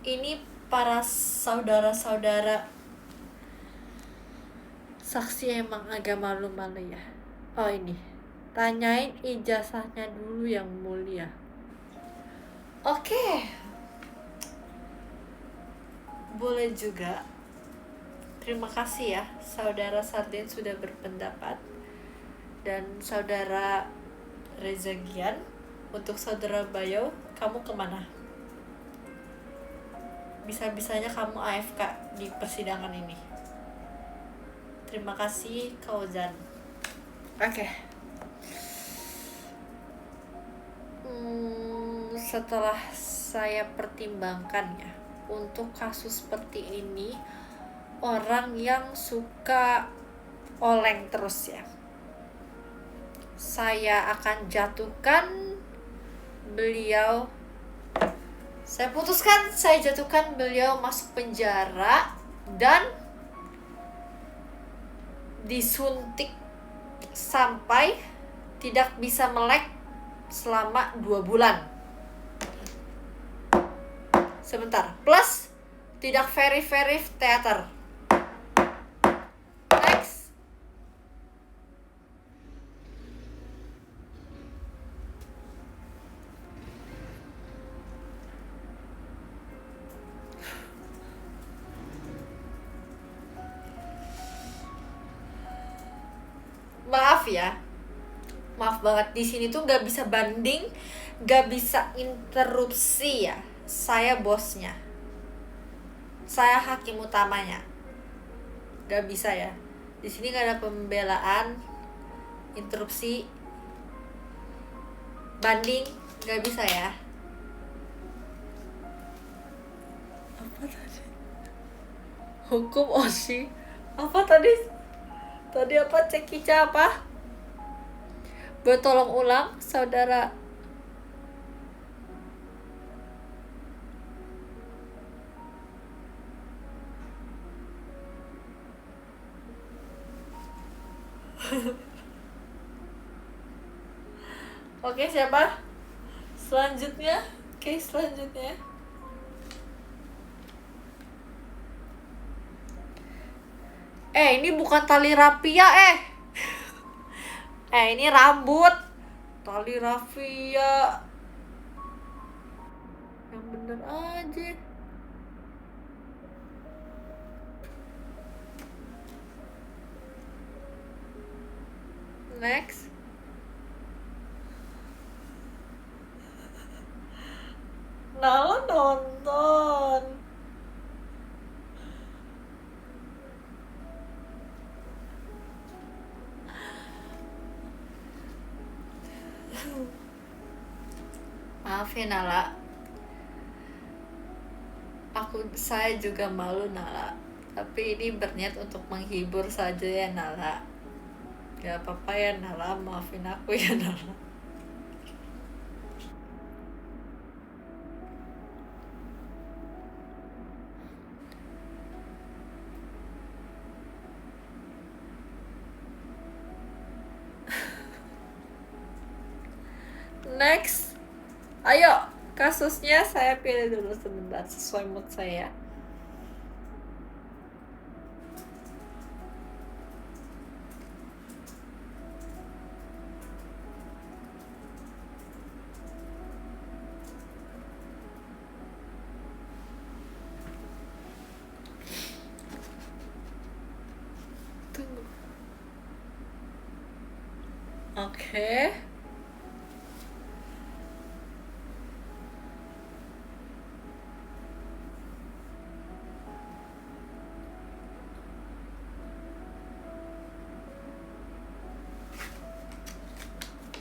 Ini para saudara-saudara saksi emang agak malu-malu ya. Oh ini, tanyain ijazahnya dulu yang mulia. Oke. Boleh juga. Terima kasih ya Saudara Sarden sudah berpendapat. Dan Saudara Reza Gian. Untuk saudara Bayo, kamu kemana? Bisa-bisanya kamu AFK di persidangan ini. Terima kasih, Kauzan. Oke. Setelah saya pertimbangkan ya, untuk kasus seperti ini, orang yang suka oleng terus ya, saya akan jatuhkan beliau. Saya putuskan saya jatuhkan beliau masuk penjara dan disuntik sampai tidak bisa melek selama 2 bulan. Sebentar, plus tidak very theater. Next. Maaf ya, maaf banget, di sini tuh nggak bisa banding, nggak bisa interupsi ya. Saya bosnya, saya hakim utamanya, nggak bisa ya. Di sini nggak ada pembelaan, interupsi, banding, nggak bisa ya. Apa tadi? Hukum OSI? Apa tadi? Tadi apa, Cekica apa? Boleh tolong ulang, saudara? Oke, siapa? Selanjutnya? Oke, selanjutnya. Ini bukan tali rapia, ini rambut. Tali rafia. Yang bener aja. Next. Nala nonton. Maaf ya Nala, saya juga malu Nala, tapi ini berniat untuk menghibur saja ya Nala. Gak apa-apa ya Nala, maafin aku ya Nala. Next. Ayo, kasusnya saya pilih dulu sebentar sesuai mood saya. Tunggu. Oke.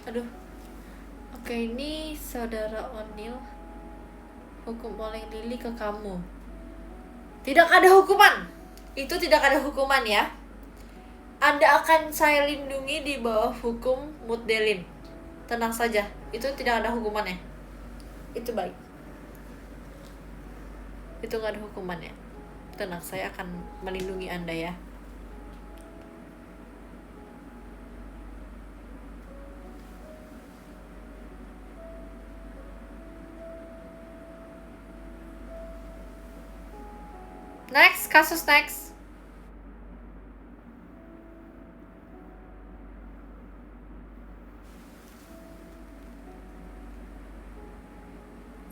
Aduh. Oke, ini saudara O'Neil. Hukum oleh Lily ke kamu. Tidak ada hukuman. Itu tidak ada hukuman ya. Anda akan saya lindungi di bawah hukum Mutdelin. Tenang saja, itu tidak ada hukumannya. Itu baik. Itu gak ada hukumannya. Tenang, saya akan melindungi Anda ya. Next, kasus next.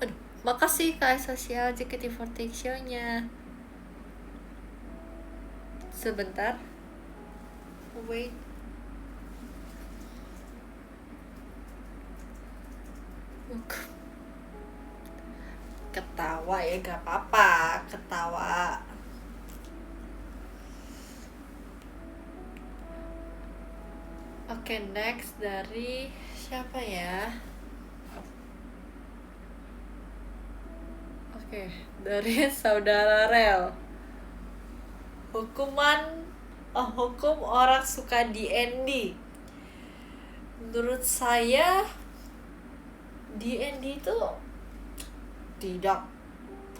Aduh, makasih Kak Sosial JKT48 show-nya. Sebentar. Wait. ketawa ya gak apa-apa, ketawa. Oke, next dari siapa ya? Oke, dari saudara Rel. Hukum orang suka D&D. Menurut saya D&D itu tidak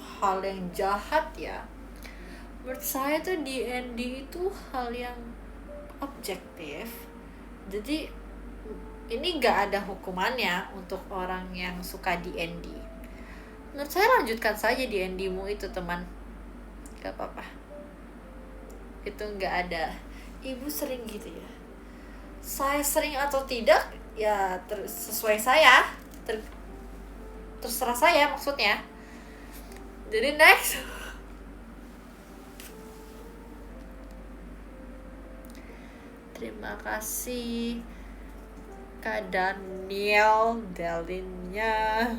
hal yang jahat ya. Menurut saya tuh D&D itu hal yang objektif. Jadi ini gak ada hukumannya untuk orang yang suka D&D. Menurut saya lanjutkan saja D&D-mu itu, teman. Gak apa-apa. Itu gak ada. Ibu sering gitu ya. Saya sering atau tidak ya sesuai saya. Terserah saya maksudnya. Jadi next. Terima kasih Kak Daniel Delinnya.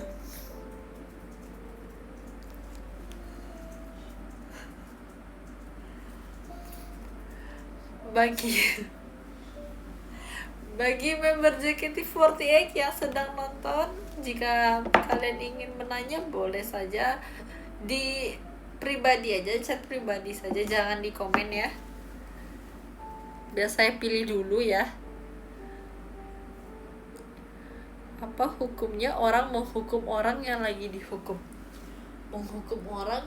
Bagi member JKT48 yang sedang nonton, jika kalian ingin menanya boleh saja di pribadi aja, chat pribadi saja, jangan di komen ya. Biar saya pilih dulu ya. Apa hukumnya orang menghukum orang yang lagi dihukum? Menghukum orang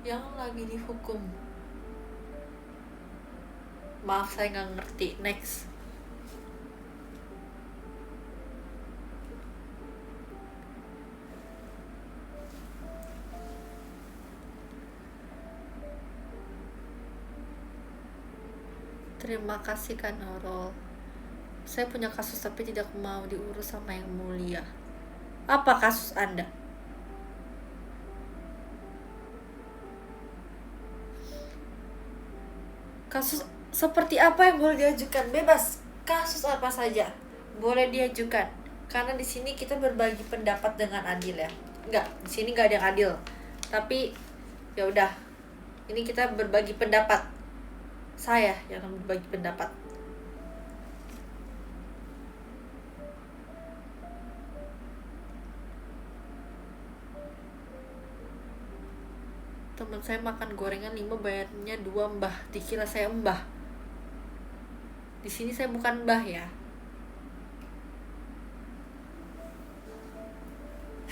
yang lagi dihukum. Maaf, saya nggak ngerti. Next. Terima kasih Kak Nurul. Saya punya kasus tapi tidak mau diurus sama yang mulia. Apa kasus Anda? Kasus seperti apa yang boleh diajukan? Bebas. Kasus apa saja boleh diajukan. Karena di sini kita berbagi pendapat dengan adil ya. Enggak, di sini enggak ada yang adil. Tapi ya udah. Ini kita berbagi pendapat. Saya yang akan berbagi pendapat. Teman saya makan gorengan 5 bayarnya 2 mbah. Dikira saya mbah. Di sini saya bukan mbah ya.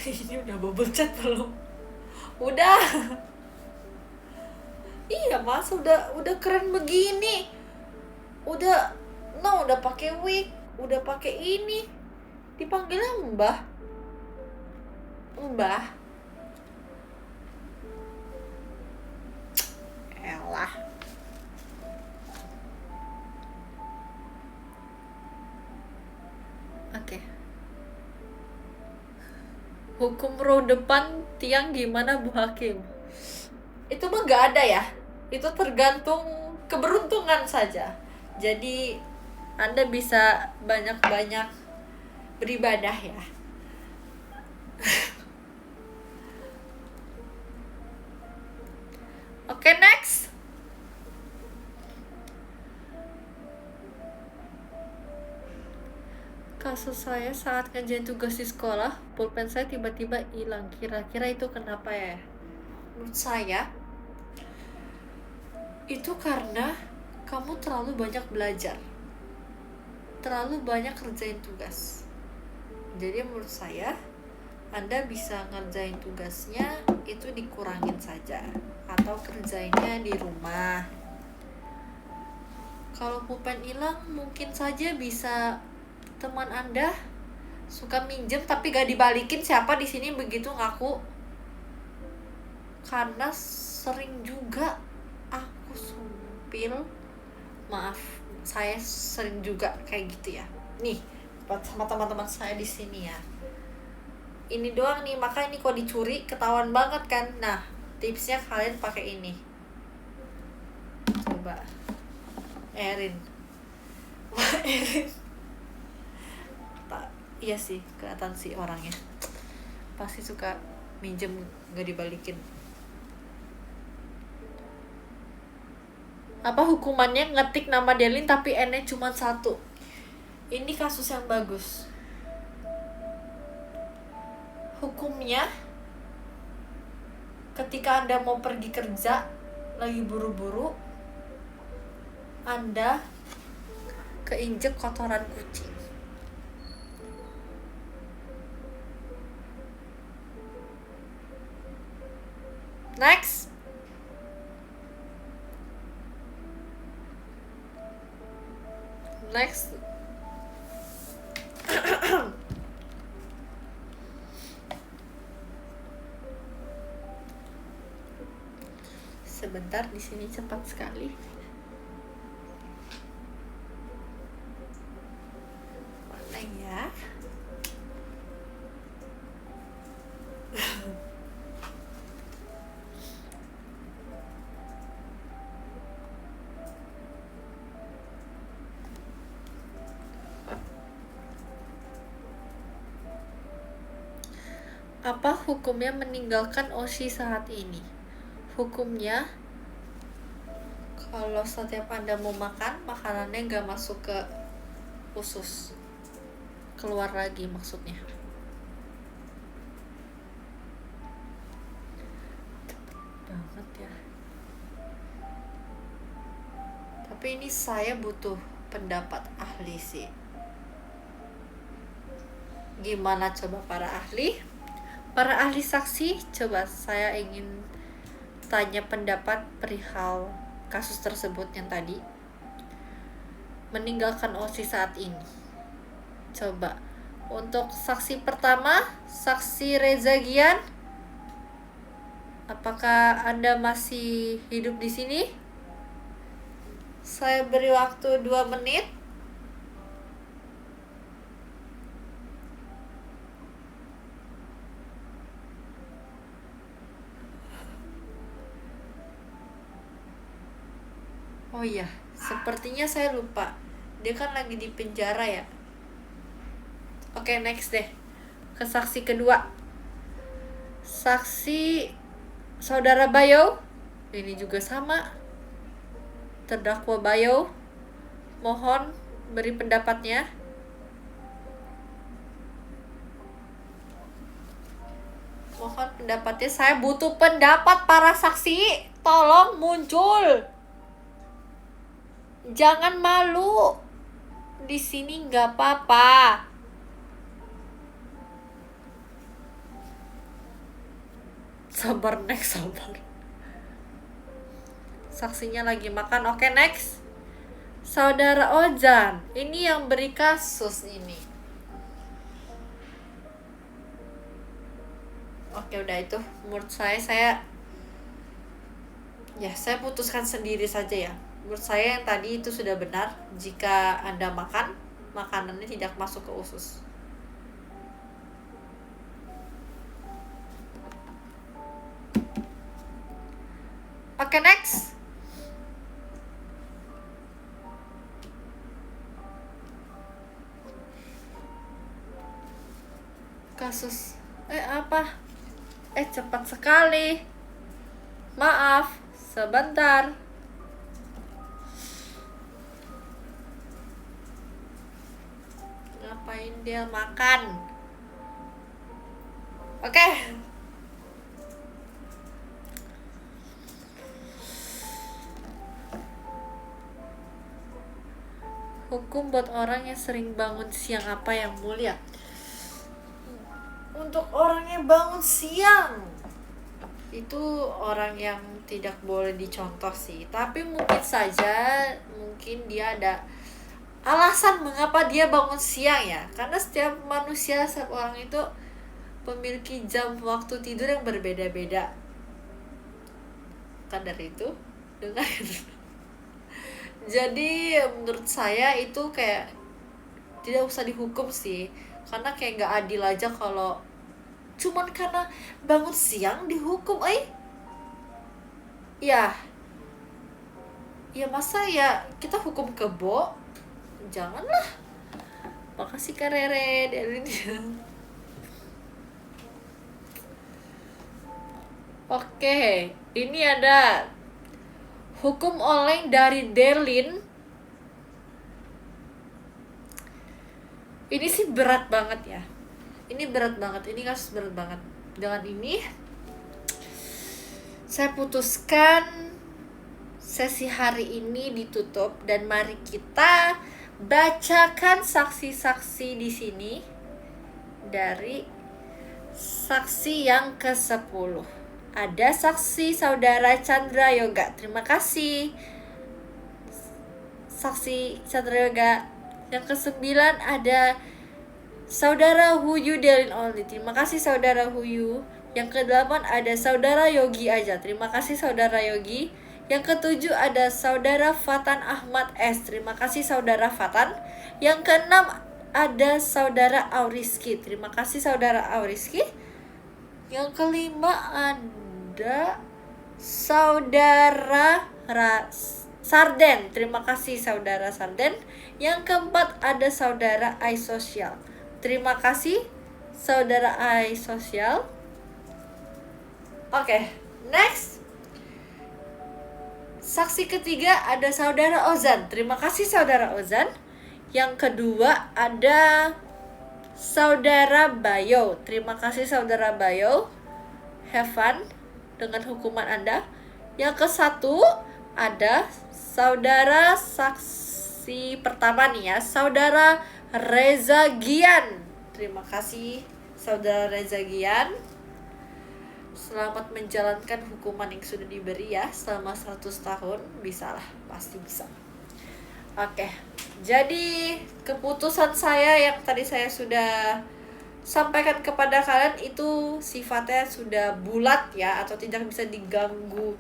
Ini udah bubble chat belum? Udah. Iya mas, udah keren begini. Udah pakai wig, udah pakai ini. Dipanggilnya mbah. Mbah. Elah. Oke. Hukum row depan tiang gimana Bu Hakim? Itu mah gak ada ya. Itu tergantung keberuntungan saja. Jadi Anda bisa banyak-banyak beribadah ya. Oke, next. Kasus saya saat ngerjain tugas di sekolah, pulpen saya tiba-tiba hilang. Kira-kira itu kenapa ya? Menurut saya itu karena kamu terlalu banyak belajar, terlalu banyak kerjain tugas. Jadi menurut saya Anda bisa ngerjain tugasnya itu dikurangin saja, atau kerjainnya di rumah. Kalau pulpen hilang mungkin saja bisa teman Anda suka minjem tapi gak dibalikin. Siapa di sini begitu ngaku? Karena sering juga aku sumpil. Maaf, saya sering juga kayak gitu ya. Nih, sama teman-teman saya di sini ya. Ini doang nih, maka ini kok dicuri ketahuan banget kan. Nah, tipsnya kalian pakai ini. Coba Erin. Erin. Iya sih, kelihatan sih orangnya. pasti suka minjem nggak dibalikin. Apa hukumannya ngetik nama Delin tapi N-nya cuma 1? Ini kasus yang bagus. Hukumnya, ketika Anda mau pergi kerja, lagi buru-buru, Anda keinjek kotoran kucing. Next. Next. Sebentar, di sini cepat sekali. Mana ya? Apa hukumnya meninggalkan OSI saat ini? Hukumnya, kalau setiap Anda mau makan, makanannya nggak masuk ke usus, keluar lagi maksudnya. Banget ya. Tapi ini saya butuh pendapat ahli sih. Gimana coba para ahli? Para ahli saksi, coba saya ingin tanya pendapat perihal kasus tersebut yang tadi. Meninggalkan OSI saat ini. Coba, untuk saksi pertama, saksi Reza Gian, apakah Anda masih hidup di sini? Saya beri waktu 2 menit. Oh iya, sepertinya saya lupa. Dia kan lagi di penjara ya. Oke, next deh. Ke saksi kedua. Saksi Saudara Bayo. Ini juga sama. Terdakwa Bayo. Mohon beri pendapatnya. Mohon pendapatnya. Saya butuh pendapat para saksi. Tolong muncul. Jangan malu. Di sini nggak apa-apa. Sabar, next, sabar. Saksinya lagi makan. Oke, next. Saudara Ojan. Ini yang beri kasus ini. Oke, udah itu. Menurut saya putuskan sendiri saja ya. Menurut saya yang tadi itu sudah benar. Jika Anda makan, makanannya tidak masuk ke usus. Oke, next. Kasus apa? Cepat sekali. Maaf, sebentar. Ngapain dia makan? Oke. Hukum buat orang yang sering bangun siang apa yang mulia? Untuk orang yang bangun siang, itu orang yang tidak boleh dicontoh sih. Tapi mungkin dia ada alasan mengapa dia bangun siang ya. Karena setiap manusia, setiap orang itu memiliki jam waktu tidur yang berbeda-beda. Kan dari itu dengan jadi menurut saya itu kayak tidak usah dihukum sih. Karena kayak gak adil aja kalau cuman karena bangun siang dihukum. Ya masa ya kita hukum kebo? Janganlah. Makasih Kak Rere. Oke, ini ada hukum oleng dari Derlin. Ini sih berat banget ya. Ini berat banget, ini kasus berat banget. Dengan ini saya putuskan sesi hari ini ditutup dan mari kita bacakan saksi-saksi di sini dari saksi yang ke-10. Ada saksi saudara Chandra Yoga. Terima kasih saksi Chandra Yoga. Yang ke-9 ada saudara Huyu Delin Only. Terima kasih saudara Huyu. Yang ke-8 ada saudara Yogi aja. Terima kasih saudara Yogi. Yang ke-7 ada saudara Fatan Ahmad S. Terima kasih saudara Fatan. Yang ke-6 ada saudara Auriski. Terima kasih saudara Auriski. Yang ke-5 ada saudara Sarden. Terima kasih saudara Sarden. Yang ke-4 ada saudara iSocial. Terima kasih saudara iSocial. Oke, next. Saksi ketiga ada saudara Ozan. Terima kasih saudara Ozan. Yang kedua ada saudara Bayo. Terima kasih saudara Bayo. Have fun dengan hukuman Anda. Yang ke-1 ada saudara saksi pertama nih ya, saudara Reza Gian. Terima kasih saudara Reza Gian. Selamat menjalankan hukuman yang sudah diberi ya, selama 100 tahun. Bisalah, pasti bisa. Oke, jadi keputusan saya yang tadi saya sudah sampaikan kepada kalian itu sifatnya sudah bulat ya, atau tidak bisa diganggu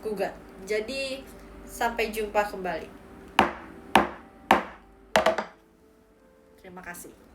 gugat. Jadi sampai jumpa kembali. Terima kasih.